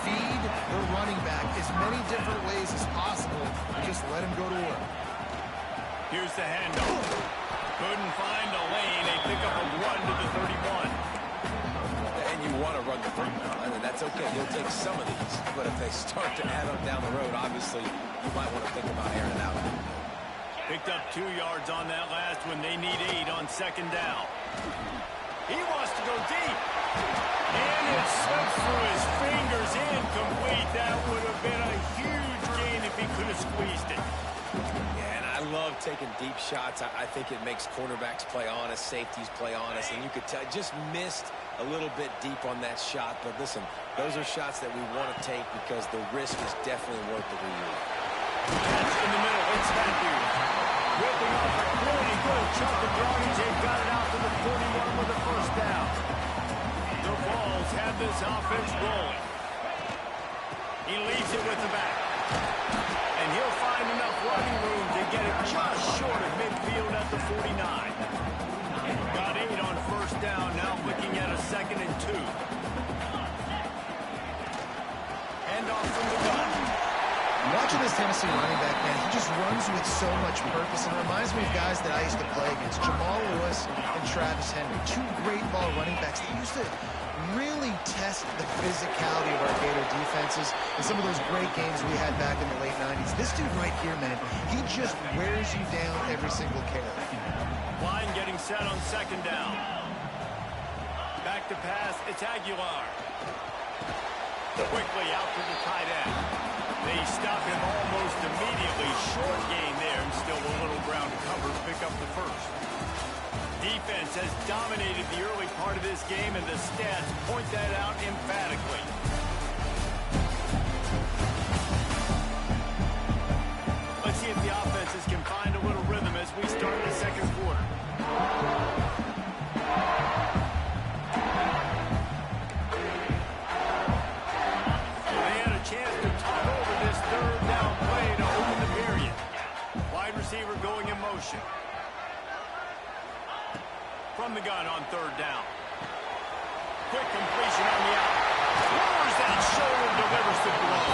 feed the running back as many different ways as possible and just let him go to work. Here's the handoff. Couldn't find a lane. They pick up a run to the 31. And you want to run the 3. I mean, that's okay. You'll take some of these. But if they start to add up down the road, obviously, you might want to think about airing it out. Picked up 2 yards on that last one. They need 8 on 2nd down. He wants to go deep. And it slips through his fingers. Incomplete. That would have been a huge gain if he could have squeezed it. Yeah, and I love taking deep shots. I think it makes cornerbacks play honest, safeties play honest, and you could tell just missed a little bit deep on that shot. But listen, those are shots that we want to take because the risk is definitely worth the reward. Catch in the middle. It's Matthews. Whipping off a really good chunk of yardage. They've got it out to the 41 with the 1st down. The Vols have this offense rolling. He leaves it with the back. And he'll find enough running room to get it just short of midfield at the 49. Got 8 on 1st down, now looking at a 2nd and 2. Handoff from the gun. Watching this Tennessee running back, man, he just runs with so much purpose and reminds me of guys that I used to play against. Jamal Lewis and Travis Henry, 2 great ball running backs that used to really test the physicality of our Gator defenses in some of those great games we had back in the late 90s. This dude right here, man, he just wears you down every single carry. Line getting set on 2nd down. Back to pass, it's Aguilar. Quickly out to the tight end. They stop him almost immediately. Short gain there, and still a little ground to cover to pick up the first. Defense has dominated the early part of this game, and the stats point that out emphatically. Let's see if the offenses can find a little rhythm as we start the second quarter. They had a chance to talk over this third down play to open the period. Wide receiver going in motion. From the gun on third down. Quick completion on the out. Lowers that shoulder, delivers the blow.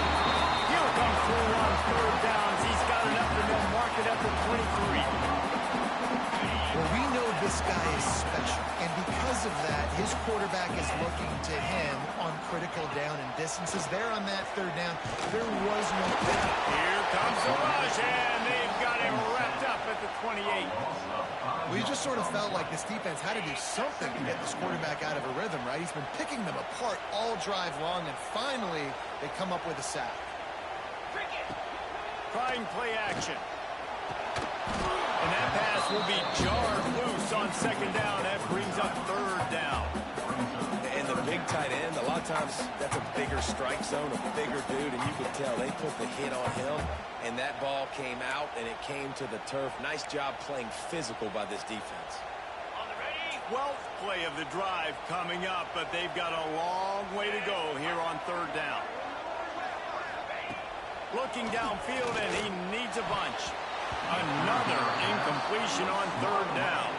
He'll come through on third downs. He's got enough and they'll mark it at the 23. Well, we know this guy is special, and because of that, his quarterback is looking to him on critical down and distances. There on that third down, there was no pick. Here comes the rush, and they've got him wrapped up at the 28. We just sort of felt like this defense had to do something to get this quarterback out of a rhythm, right? He's been picking them apart all drive long, and finally they come up with a sack. Trying play action. And that pass will be jarred loose on second down. That brings up third down. And the big tight end, a lot of times that's a bigger strike zone, a bigger dude, and you could tell they put the hit on him, and that ball came out, and it came to the turf. Nice job playing physical by this defense. 12th play of the drive coming up, but they've got a long way to go here on third down. Looking downfield, and he needs a bunch. Another incompletion on third down.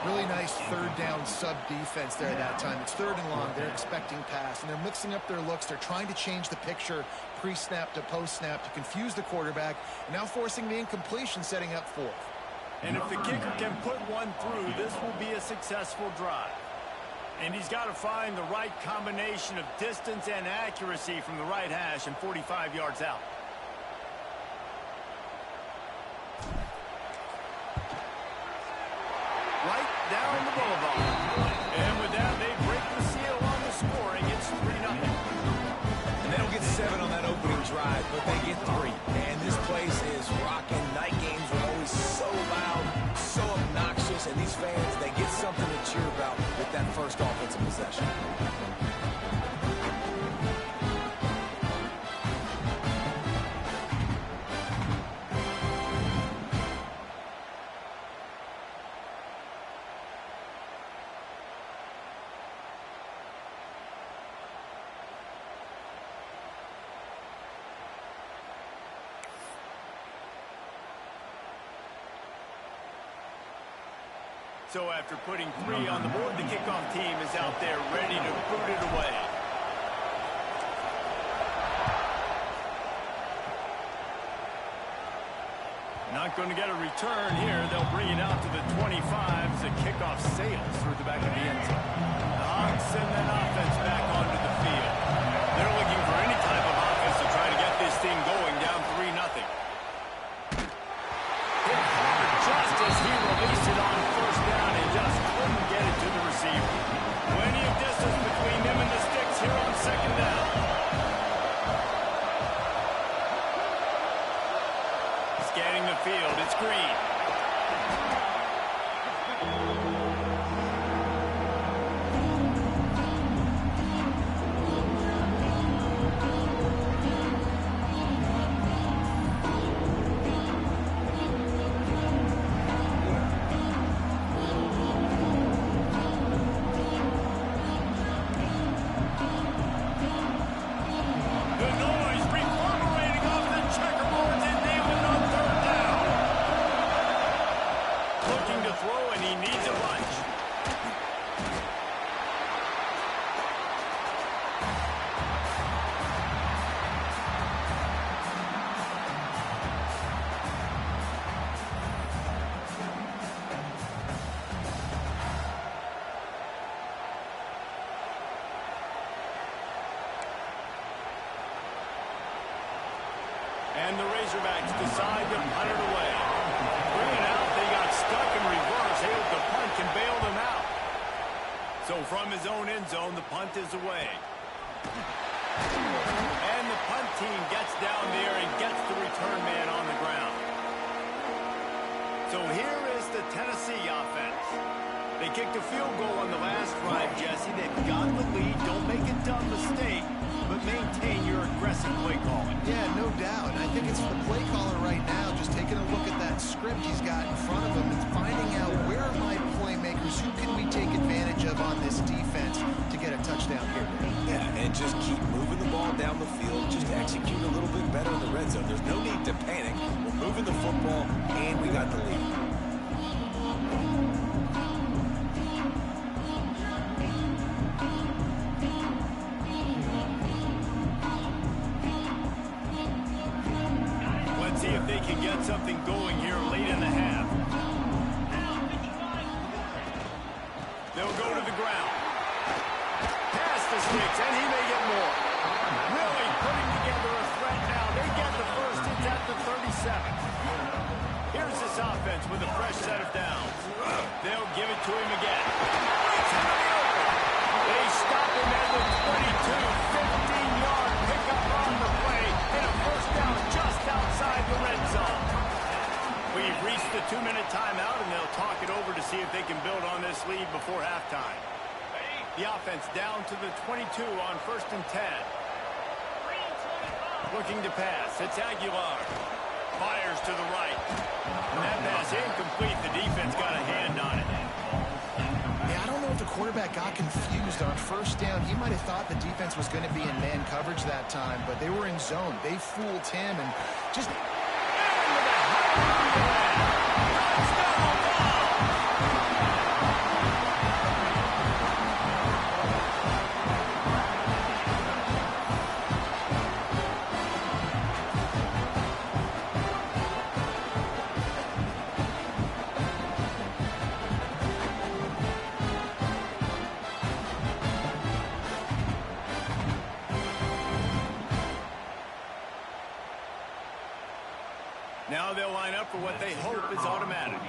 Really nice third down sub-defense there at that time. It's third and long. They're expecting pass, and they're mixing up their looks. They're trying to change the picture pre-snap to post-snap to confuse the quarterback, now forcing the incompletion, setting up fourth. And if the kicker can put one through, this will be a successful drive. And he's got to find the right combination of distance and accuracy from the right hash and 45 yards out. Right down the boulevard. And with that, they break the seal on the scoring. It's 3-0. And they don't get 7 on that opening drive, but they get 3. And this place is rocking. Night games are always so loud, so obnoxious, and these fans, they get something to cheer about with that first offensive possession. So after putting 3 on the board, the kickoff team is out there ready to boot it away. Not going to get a return here. They'll bring it out to the 25 as the kickoff sails through the back of the end zone. The Hawks send that offense back onto the field. They're looking for any type of offense to try to get this thing going, down 3-0. Hit hard just as he released it on first down and just couldn't get it to the receiver. Plenty of distance between them and the sticks here on second down. Scanning the field, it's Green. And the Razorbacks decide to punt it away. Bring it out. They got stuck in reverse. Hey, the punt can bail them out. So from his own end zone, the punt is away. And the punt team gets down there and gets the return man on the ground. So here is the Tennessee offense. They kicked a field goal on the last drive, Jesse. They've got the lead. Don't make a dumb mistake, but maintain your aggressive play calling. Yeah, no doubt. And I think it's the play caller right now just taking a look at that script he's got in front of him and finding out where are my playmakers, who can we take advantage of on this defense to get a touchdown here. Yeah, and just keep moving the ball down the field. Just execute a little bit better in the red zone. There's no need to panic. We're moving the football, and we got the lead. See if they can get something going here late in the half. They'll go to the ground. Pass the sticks, and he may get more. Really putting together a threat now. They get the first. It's at the 37. Here's this offense with a fresh set of downs. They'll give it to him again. They stop him at the 22. 15-yard pickup on the play. And a first down just outside the red zone. We've reached the 2-minute timeout, and they'll talk it over to see if they can build on this lead before halftime. The offense down to the 22 on 1st and 10. Looking to pass. It's Aguilar. Fires to the right. And that pass incomplete. The defense got a hand on it. Yeah, I don't know if the quarterback got confused on 1st down. He might have thought the defense was going to be in man coverage that time, but they were in zone. They fooled him and just... Now they'll line up for what they hope is automatic. And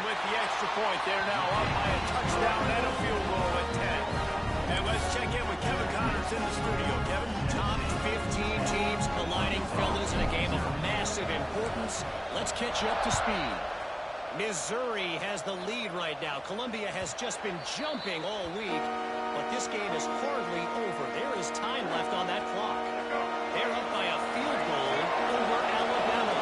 with the extra point, they're now up by a touchdown and a field goal at 10. And let's check in with Kevin Connors in the studio. Kevin? Top 15 teams colliding, fellas, in a game of massive importance. Let's catch you up to speed. Missouri has the lead right now. Columbia has just been jumping all week, but this game is hardly over. There is time left on that clock. They're up by a field goal over Alabama.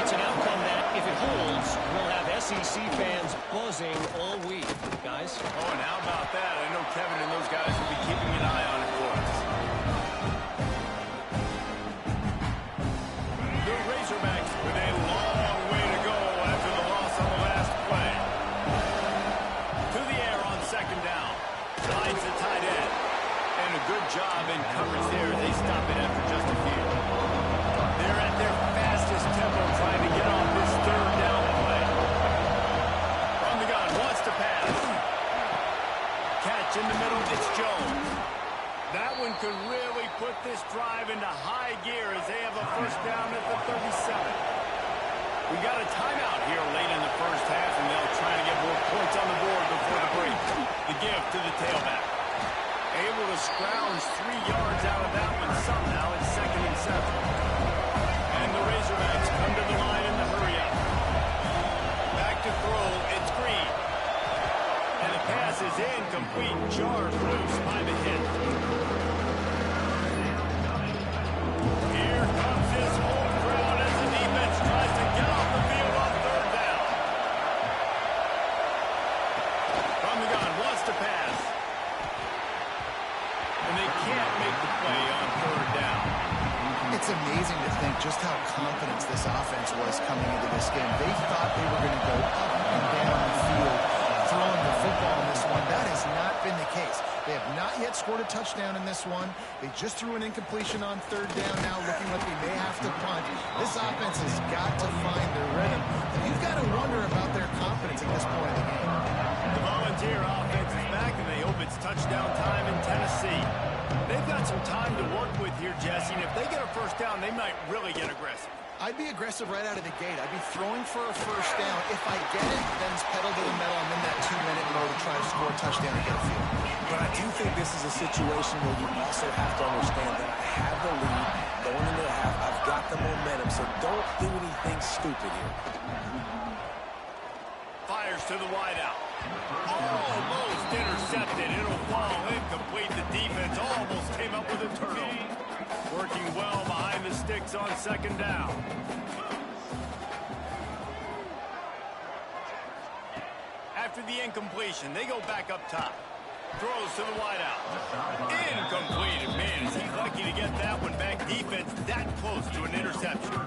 It's an outcome that, if it holds, will have SEC fans buzzing all week. Guys? Oh, and how about that? I know Kevin and those guys will be keeping an eye on it for us. The Razorbacks with a long way to go after the loss on the last play. To the air on 2nd down. Finds the tight end. And a good job in coverage there. They stop it after just a few. They're at their fastest tempo trying to get off this 3rd down play. From the gun, wants to pass. Catch in the middle, it's Jones. That one could really put this drive into high gear as they have a 1st down at the 37. We got a timeout here late in the 1st half, and they'll try to get more points on the board before the break. The give to the tailback. Able to scrounge 3 yards out of that one somehow. It's 2nd and 7. And the Razorbacks come to the line in the hurry-up. Back to throw, it's Green. And the pass is incomplete. Jarred loose by the hit. Here comes his home crowd as the defense tries to get off the field on 3rd down. From the gun, wants to pass. And they can't make the play on 3rd down. It's amazing to think just how confident this offense was coming into this game. They thought they were going to go up and down the field throwing the football in this one. That has not been the case. They have not yet scored a touchdown in this one. They just threw an incompletion on 3rd down now, looking like they may have to punt. This offense has got to find their rhythm. And you've got to wonder about their confidence at this point in the game. The Volunteer offense is back, and they hope it's touchdown time in Tennessee. They've got some time to work with here, Jesse, and if they get a 1st down, they might really get aggressive. I'd be aggressive right out of the gate. I'd be throwing for a first down. If I get it, then it's pedal to the metal. I'm in that 2-minute mode to try to score a touchdown and get a field. But I do think this is a situation where you also have to understand that I have the lead going into the half. I've got the momentum, so don't do anything stupid here. Fires to the wideout. Almost intercepted. It'll fall incomplete. The defense almost came up with a turnover. Working well behind the sticks on second down. After the incompletion, they go back up top. Throws to the wideout. Incomplete. And man, is he lucky to get that one back. Defense that close to an interception.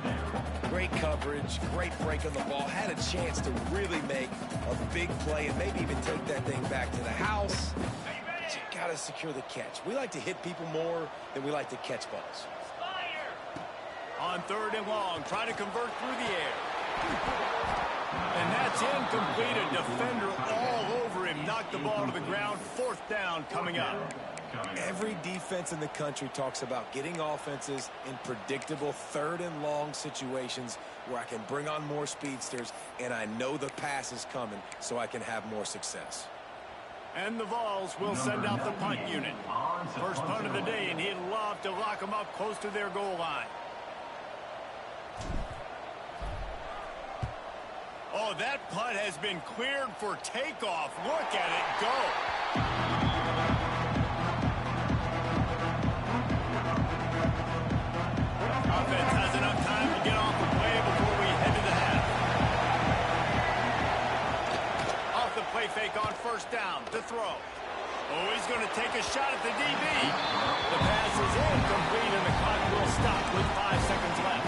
Great coverage, great break on the ball. Had a chance to really make a big play and maybe even take that thing back to the house. But you got to secure the catch. We like to hit people more than we like to catch balls. On third and long, trying to convert through the air. And that's incomplete. A defender all over him. Knocked the ball to the ground. Fourth down coming up. Every defense in the country talks about getting offenses in predictable third and long situations where I can bring on more speedsters and I know the pass is coming so I can have more success. And the Vols will send out the punt unit. First punt of the day, and he'd love to lock them up close to their goal line. Oh, that punt has been cleared for takeoff. Look at it go. Offense has enough time to get off the play before we head to the half. Off the play fake on first down to throw. Oh, he's going to take a shot at the DB. The pass is incomplete, and the clock will stop with 5 seconds left.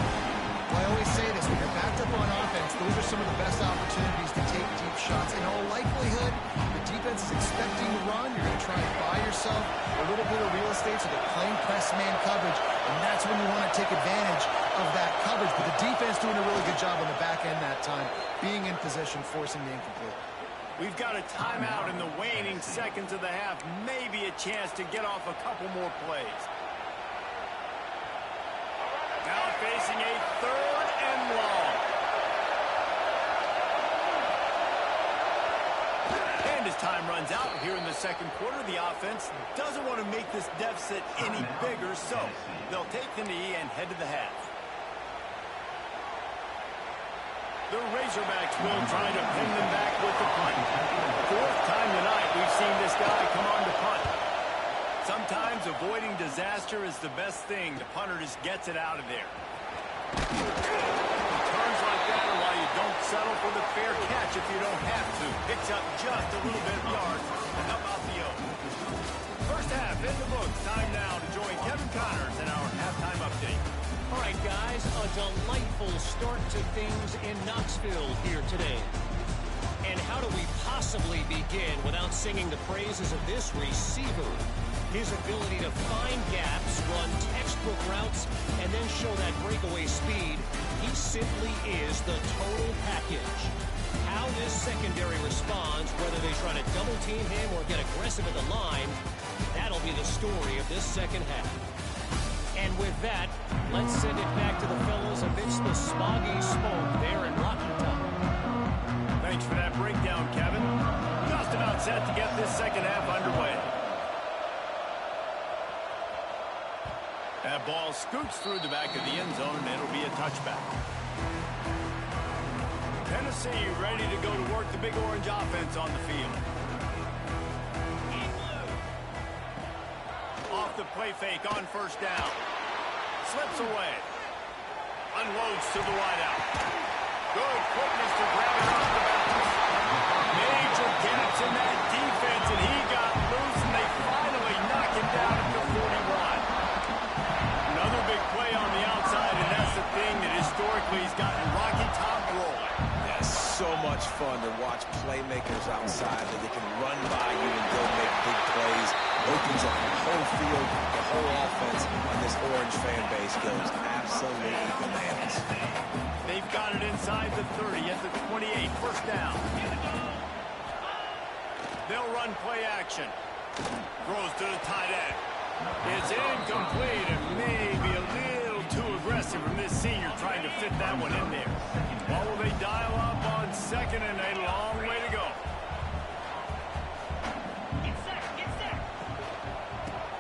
I always say this, when you're backed up on offense, those are some of the best opportunities to take deep shots. In all likelihood, the defense is expecting to run. You're going to try and buy yourself a little bit of real estate so they're playing press man coverage, and that's when you want to take advantage of that coverage. But the defense doing a really good job on the back end that time, being in position, forcing the incomplete. We've got a timeout in the waning seconds of the half. Maybe a chance to get off a couple more plays. Now facing a third and long. And as time runs out here in the second quarter, the offense doesn't want to make this deficit any bigger, so they'll take the knee and head to the half. The Razorbacks will try to pin them back with the punt. Fourth time tonight we've seen this guy come on to punt. Sometimes avoiding disaster is the best thing. The punter just gets it out of there. Turns like that are why you don't settle for the fair catch if you don't have to. Picks up just a little bit of yards to help out the O. First half in the books. Time now to join Kevin Connors in our halftime update. All right, guys, a delightful start to things in Knoxville here today. And how do we possibly begin without singing the praises of this receiver? His ability to find gaps, run textbook routes, and then show that breakaway speed, he simply is the total package. How this secondary responds, whether they try to double-team him or get aggressive at the line, that'll be the story of this second half. And with that, let's send it back to the fellas amidst the smoggy smoke there in Rocky Top. Thanks for that breakdown, Kevin. Just about set to get this second half underway. That ball scoots through the back of the end zone, and it'll be a touchback. Tennessee ready to go to work the Big Orange offense on the field. Off the play fake on first down. Slips away. Unloads to the wideout. Good quickness to grab it off the bounce. Major gaps in that defense, and he got loose, and they finally knock him down at the 41. Another big play on the outside, and that's the thing that historically has gotten Rocky Top rolling. That's so much fun to watch playmakers outside that they can run by you and go make big plays. Opens up the whole field, the whole offense, and this Orange fan base goes absolutely bananas. They've got it inside the 30 at the 28, first down. They'll run play action. Throws to the tight end. It's incomplete and maybe a little too aggressive from this senior trying to fit that one in there. What will they dial up on second and a long way to go?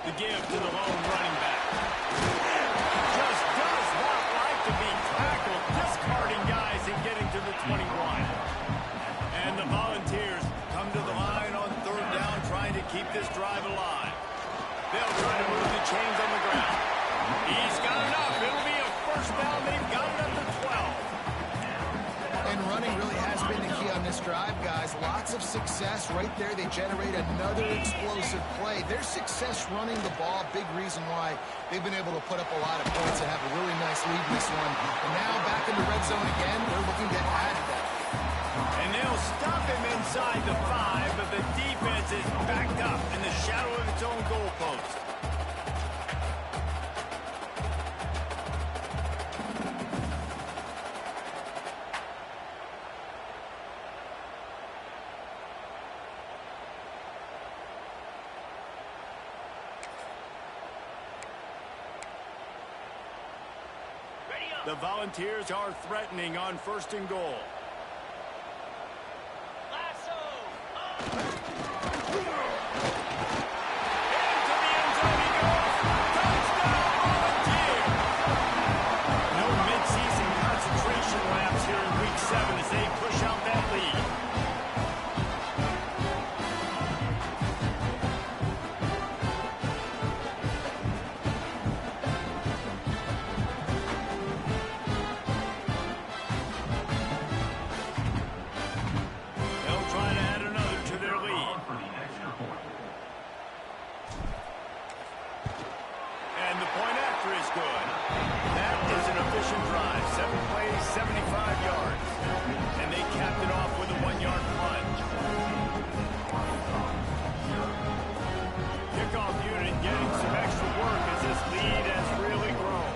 The give to the lone running back. Just does not like to be tackled, discarding guys and getting to the 21. And the Volunteers come to the line on third down, trying to keep this drive alive. They'll try to move the chains on the ground. He's got enough. It'll be a first down. They've got it up to 12. And running really has been the key on this drive, guys. Lots of success right there. They generate another explosive play. Their success running the ball, big reason why they've been able to put up a lot of points and have a really nice lead in this one. And now back in the red zone again. They're looking to add to that. And they'll stop him inside the 5, but the defense is backed up in the shadow of its own goalpost. The Volunteers are threatening on first and goal. As they push out that lead. They'll try to add another to their lead. And the point after is good. That is an efficient drive. 7 plays, 75 yards. And they capped it off with a 1-yard plunge. Kickoff unit getting some extra work as this lead has really grown.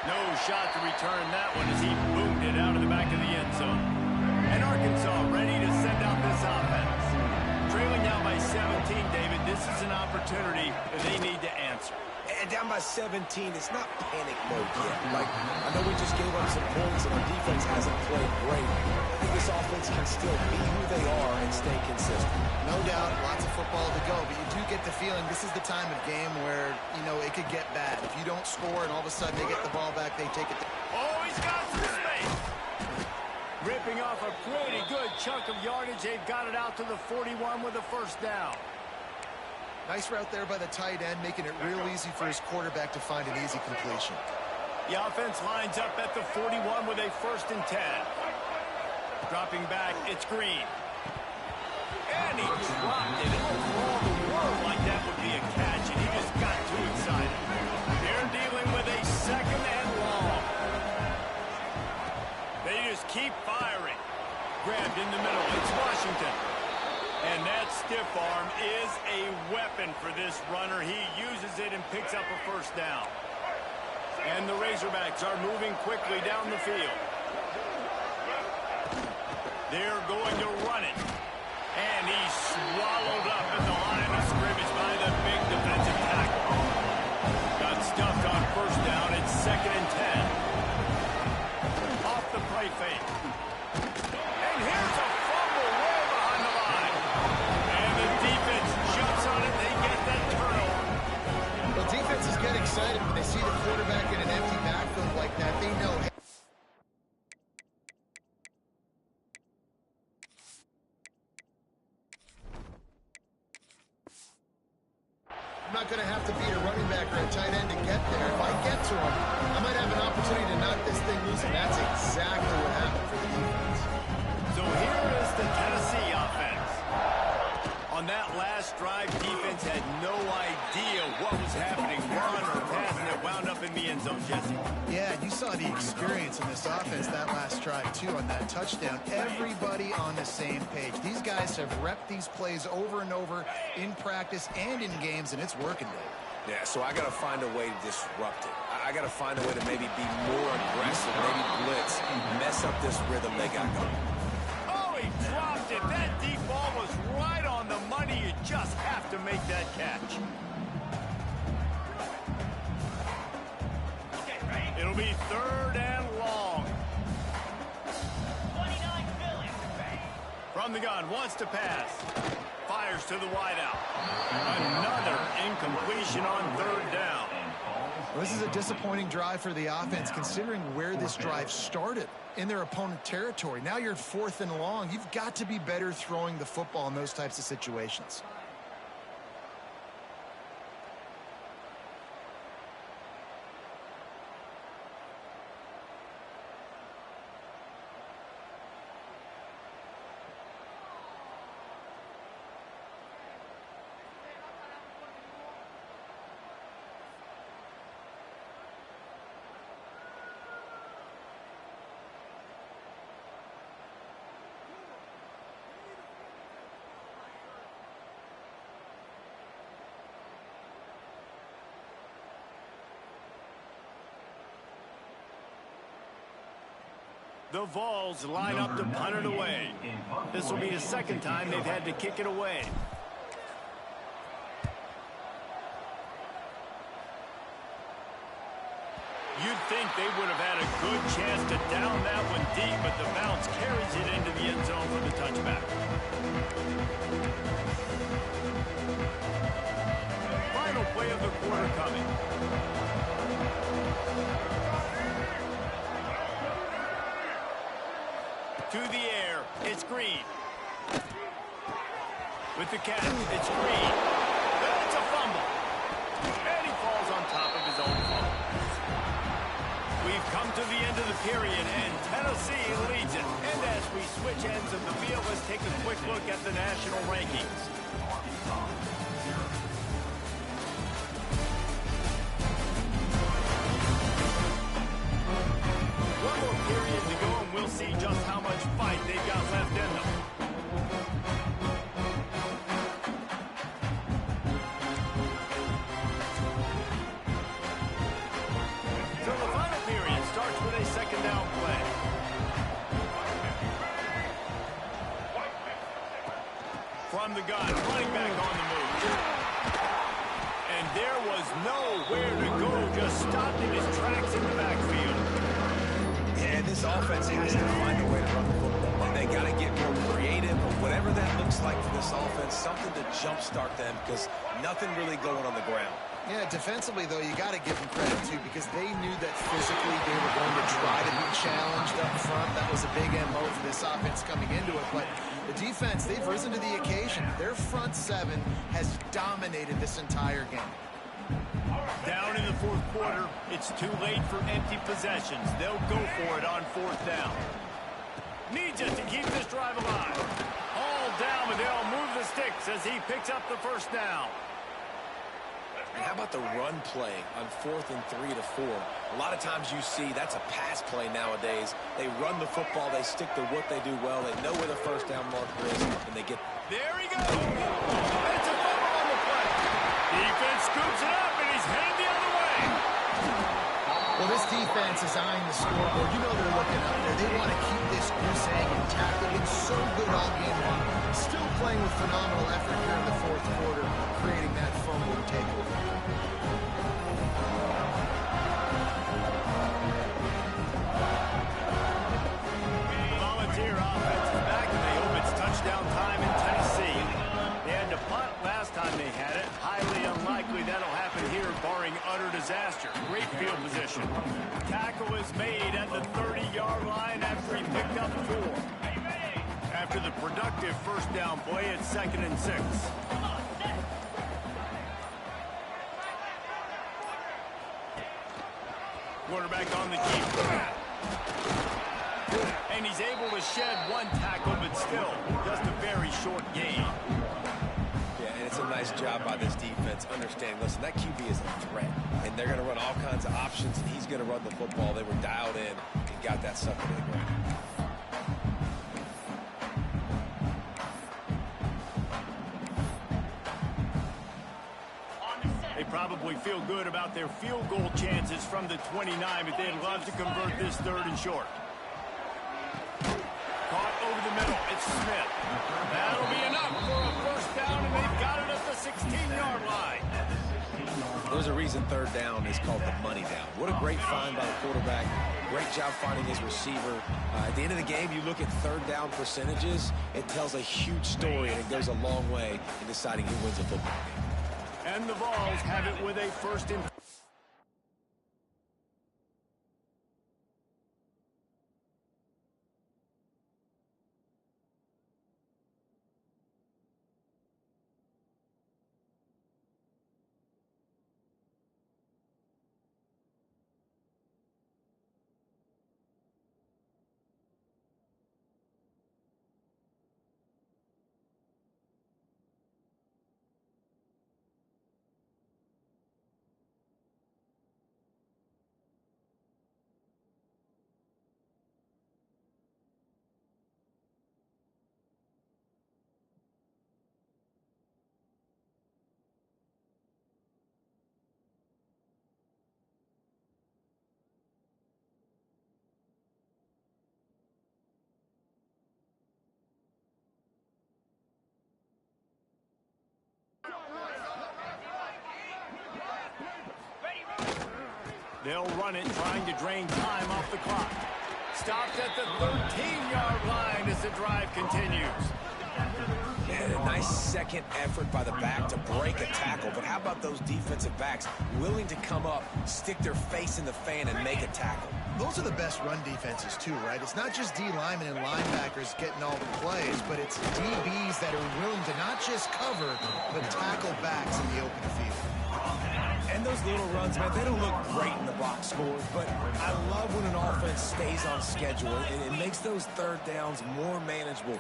No shot to return that one as he boomed it out of the back of the end zone. And Arkansas ready to send out this offense. Trailing down by 17, David, this is an opportunity that they need to answer. And down by 17, it's not panic mode yet. Like, I know we just gave up some points and our defense hasn't played great. I think this offense can still be who they are and stay consistent. No doubt, lots of football to go, but you do get the feeling this is the time of game where, you know, it could get bad. If you don't score and all of a sudden they get the ball back, they take it. Oh, he's got some space. Ripping off a pretty good chunk of yardage. They've got it out to the 41 with a first down. Nice route there by the tight end, making it real easy for his quarterback to find an easy completion. The offense lines up at the 41 with a first and 10. Dropping back, it's Green. And he dropped it. For all the world like that would be a catch, and he just got too excited. They're dealing with a second and long. They just keep firing. Grabbed in the middle. It's Washington. And that stiff arm is a weapon for this runner. He uses it and picks up a first down. And the Razorbacks are moving quickly down the field. They're going to run it. And he's swallowed up at the line of scrimmage by the big defensive tackle. Got stuffed on first down. It's second and 10. Off the play fake. And here's a fumble way behind the line. And the defense jumps on it. They get that turnover. Well, defenses get excited when they see the quarterback in an empty backfield like that. They know. I'm not going to have to beat a running back or a tight end to get there. If I get to him, I might have an opportunity to knock this thing loose, and that's exactly what happened for the defense. So here is the Tennessee offense. On that last drive, defense had no idea what was happening, run or pass, and it wound up in the end zone, Jesse. Yeah, you saw the experience in this offense that last drive, too, on that touchdown. Everybody on the same page. These guys have repped these plays over and over in practice and in games, and it's working, Dave. Yeah, so I got to find a way to disrupt it. I got to find a way to maybe be more aggressive, maybe blitz, mess up this rhythm they got going. Oh, he dropped it. That deep ball was right on the money. You just have to to make that catch. It'll be 3rd and long. From the gun, wants to pass. Fires to the wideout. Another incompletion on 3rd down. Well, this is a disappointing drive for the offense, considering where this drive started, in their opponent territory. Now you're at 4th and long. You've got to be better throwing the football in those types of situations. The Vols line up to punt it away. This will be the 2nd time they've had to kick it away. You'd think they would have had a good chance to down that one deep, but the bounce carries it into the end zone for the touchback. Final play of the quarter coming. To the air, it's Green. With the catch, it's Green. It's a fumble. And he falls on top of his own fumble. We've come to the end of the period, and Tennessee leads it. And as we switch ends of the field, let's take a quick look at the national rankings. One more period to go, and we'll see just how much fight they've got left in them. So the final period starts with a 2nd down play. From the gun, running back on the move. And there was nowhere to go, just stopped in his tracks in the backfield. Yeah, this offense has to find a way to run the football. And they got to get more creative, or whatever that looks like for this offense, something to jumpstart them, because nothing really going on the ground. Yeah, defensively, though, you got to give them credit, too, because they knew that physically they were going to try to be challenged up front. That was a big MO for this offense coming into it. But the defense, they've risen to the occasion. Their front 7 has dominated this entire game. Down in the 4th quarter, it's too late for empty possessions. They'll go for it on 4th down. Needs it to keep this drive alive. All down, but they'll move the sticks as he picks up the 1st down. And how about the run play on 4th and 3 to 4? A lot of times you see that's a pass play nowadays. They run the football, they stick to what they do well, they know where the 1st down marker is, and they get... There he goes! It's a fumble on the play. Defense scoops it up, and he's headed the other way. Well, this defense is eyeing the scoreboard. You know they're looking up there. They want to keep this goose egg intact. They've been so good all game long. Still playing with phenomenal effort here in the 4th quarter, creating that fumble and takeover. The Volunteer offense is back, and they hope it's touchdown time in Tennessee. They had to punt last time they had it. Highly unlikely that'll happen here, barring utter disaster. Great field position. Tackle is made at the 30-yard line after he picked up 4. After the productive 1st down play, it's 2nd and 6. Quarterback on the keep. And he's able to shed 1 tackle, but still just a very short gain. Yeah, and it's a nice job by this defense. Understand, listen, that QB is a threat, and they're going to run all kinds of options, and he's going to run the football. They were dialed in and got that sucker to the ground. They probably feel good about their field goal chances from the 29, but they'd love to convert this 3rd and short. Caught over the middle. It's Smith. That'll be enough for a first down, and they've got it at the 16-yard line. There's a reason third down is called the money down. What a great find by the quarterback. Great job finding his receiver. At the end of the game, you look at third down percentages, it tells a huge story, and it goes a long way in deciding who wins a football game. And the Vols have it with a first and they'll run it, trying to drain time off the clock. Stopped at the 13-yard line as the drive continues. And a nice second effort by the back to break a tackle. But how about those defensive backs willing to come up, stick their face in the fan, and make a tackle? Those are the best run defenses, too, right? It's not just D linemen and linebackers getting all the plays, but it's DBs that are willing to not just cover, but tackle backs in the open field. And those little runs, man, they don't look great in the box scores, but I love when an offense stays on schedule, and it makes those third downs more manageable,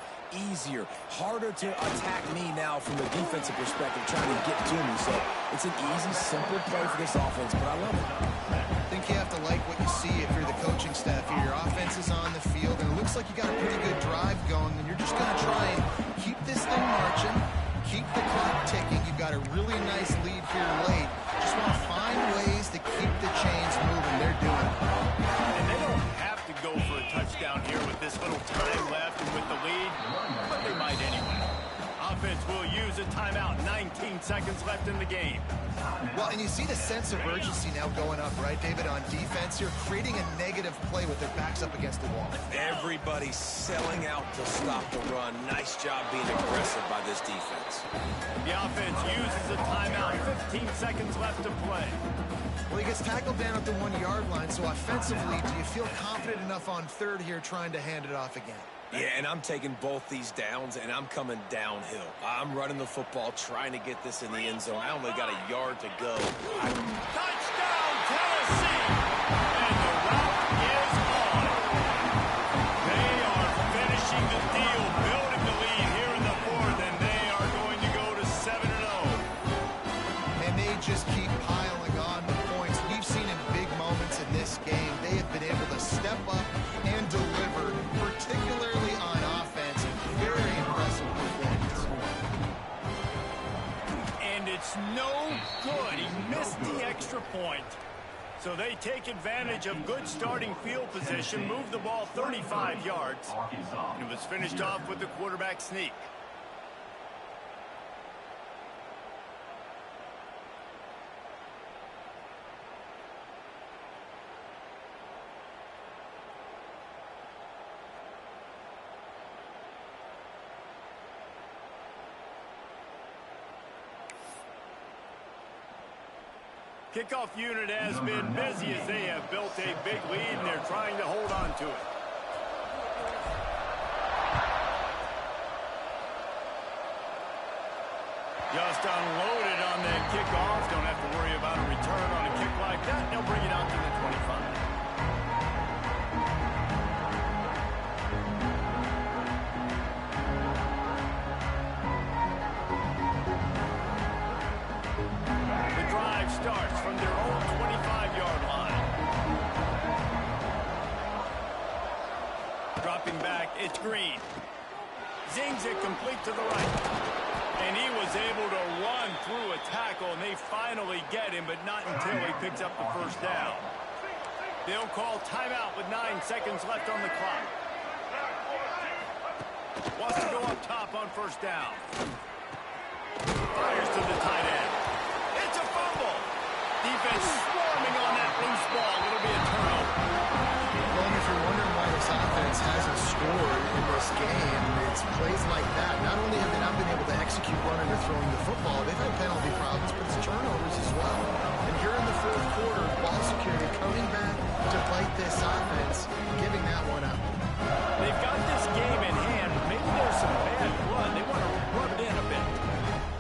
easier, harder to attack me now from a defensive perspective, trying to get to me. So it's an easy, simple play for this offense, but I love it. I think you have to like what you see if you're the coaching staff here. Your offense is on the field, and it looks like you got a pretty good drive going, and you're just going to try and keep this thing marching, keep the clock ticking. You've got a really nice lead here late. Just want to find ways to keep the chains moving. They're doing it. And they don't have to go for a touchdown here with this little time left and with the lead, but they might anyway. Offense will use a timeout. 19 seconds left in the game. Well, and you see the sense of urgency now going up, right, David, on defense here, creating a negative play with their backs up against the wall. Everybody's selling out to stop the run. Nice job being aggressive by this defense. The offense uses a timeout. 15 seconds left to play. Well, he gets tackled down at the 1-yard line, so offensively, do you feel confident enough on third here trying to hand it off again? Yeah, and I'm taking both these downs, and I'm coming downhill. I'm running the football, trying to get this in the end zone. I only got a yard to go. Touchdown, Tennessee! And the route is on. They are finishing the deal, building the lead here in the fourth, and they are going to go to 7-0. And they just keep piling on the points. We've seen in big moments in this game, they have been able to step up and deliver, particularly on offense. Very impressive performance. And it's no good. He missed the extra point. So they take advantage of good starting field position, move the ball 35 yards, and it was finished off with the quarterback sneak. Kickoff unit has been busy as they have built a big lead, and they're trying to hold on to it. Just unloaded on that kickoff. Don't have to worry about a return on a kick like that. They'll bring it out to the 25. Starts from their own 25-yard line. Dropping back, it's Green. Zings it complete to the right. And he was able to run through a tackle, and they finally get him, but not until he picks up the first down. They'll call timeout with 9 seconds left on the clock. Wants to go up top on first down. Fires to the tight end. It's a fumble. Defense swarming on that loose ball. It'll be a turnover. Well, if you're wondering why this offense hasn't scored in this game, it's plays like that. Not only have they not been able to execute running or throwing the football, they've had penalty problems, but it's turnovers as well. And here in the fourth quarter, ball security coming back to bite this offense, giving that one up. They've got this game in hand, but maybe there's some bad blood. They want to rub it in a bit.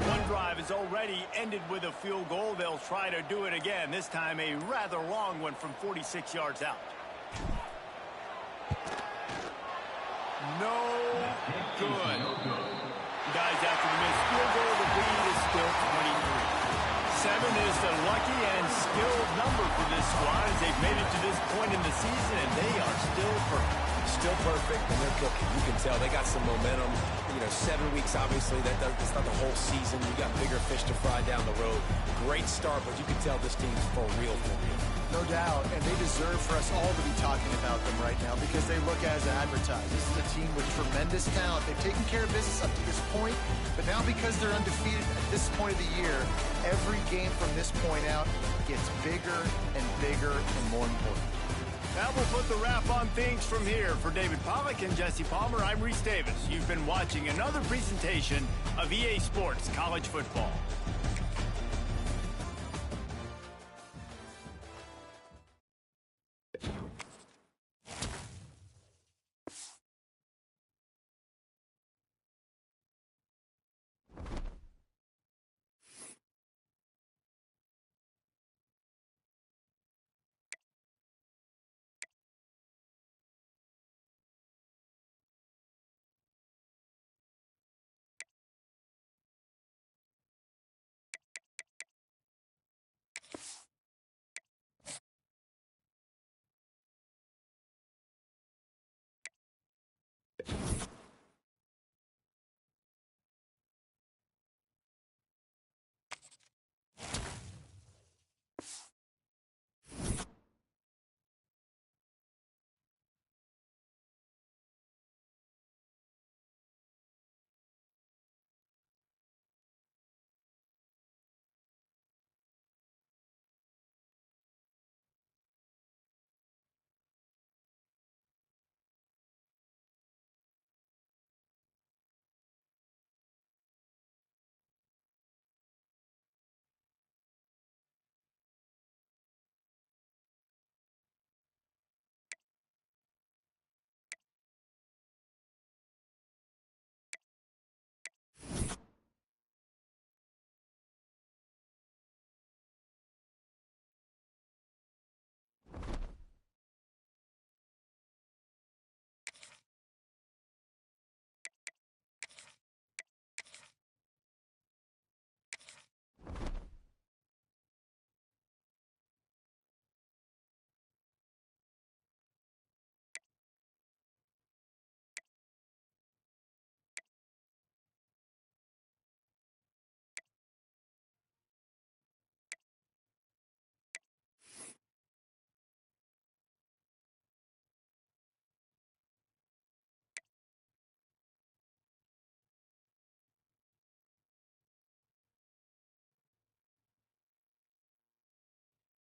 One drive is already ended with a field goal. They'll try to do it again, this time a rather long one from 46 yards out. No good. Guys, after the missed field goal, the lead is still 23. 7 is the lucky and skilled number for this squad as they've made it to this point in the season, and they are still perfect. Still perfect, and they're cooking. You can tell they got some momentum. You know, 7 weeks, obviously, that's not the whole season. You got bigger fish to fry down the road. Great start, but you can tell this team's for real, for real. No doubt, and they deserve for us all to be talking about them right now because they look as advertised. This is a team with tremendous talent. They've taken care of business up to this point, but now because they're undefeated at this point of the year, every game from this point out gets bigger and bigger and more important. That will put the wrap on things from here. For David Pollack and Jesse Palmer, I'm Reese Davis. You've been watching another presentation of EA Sports College Football.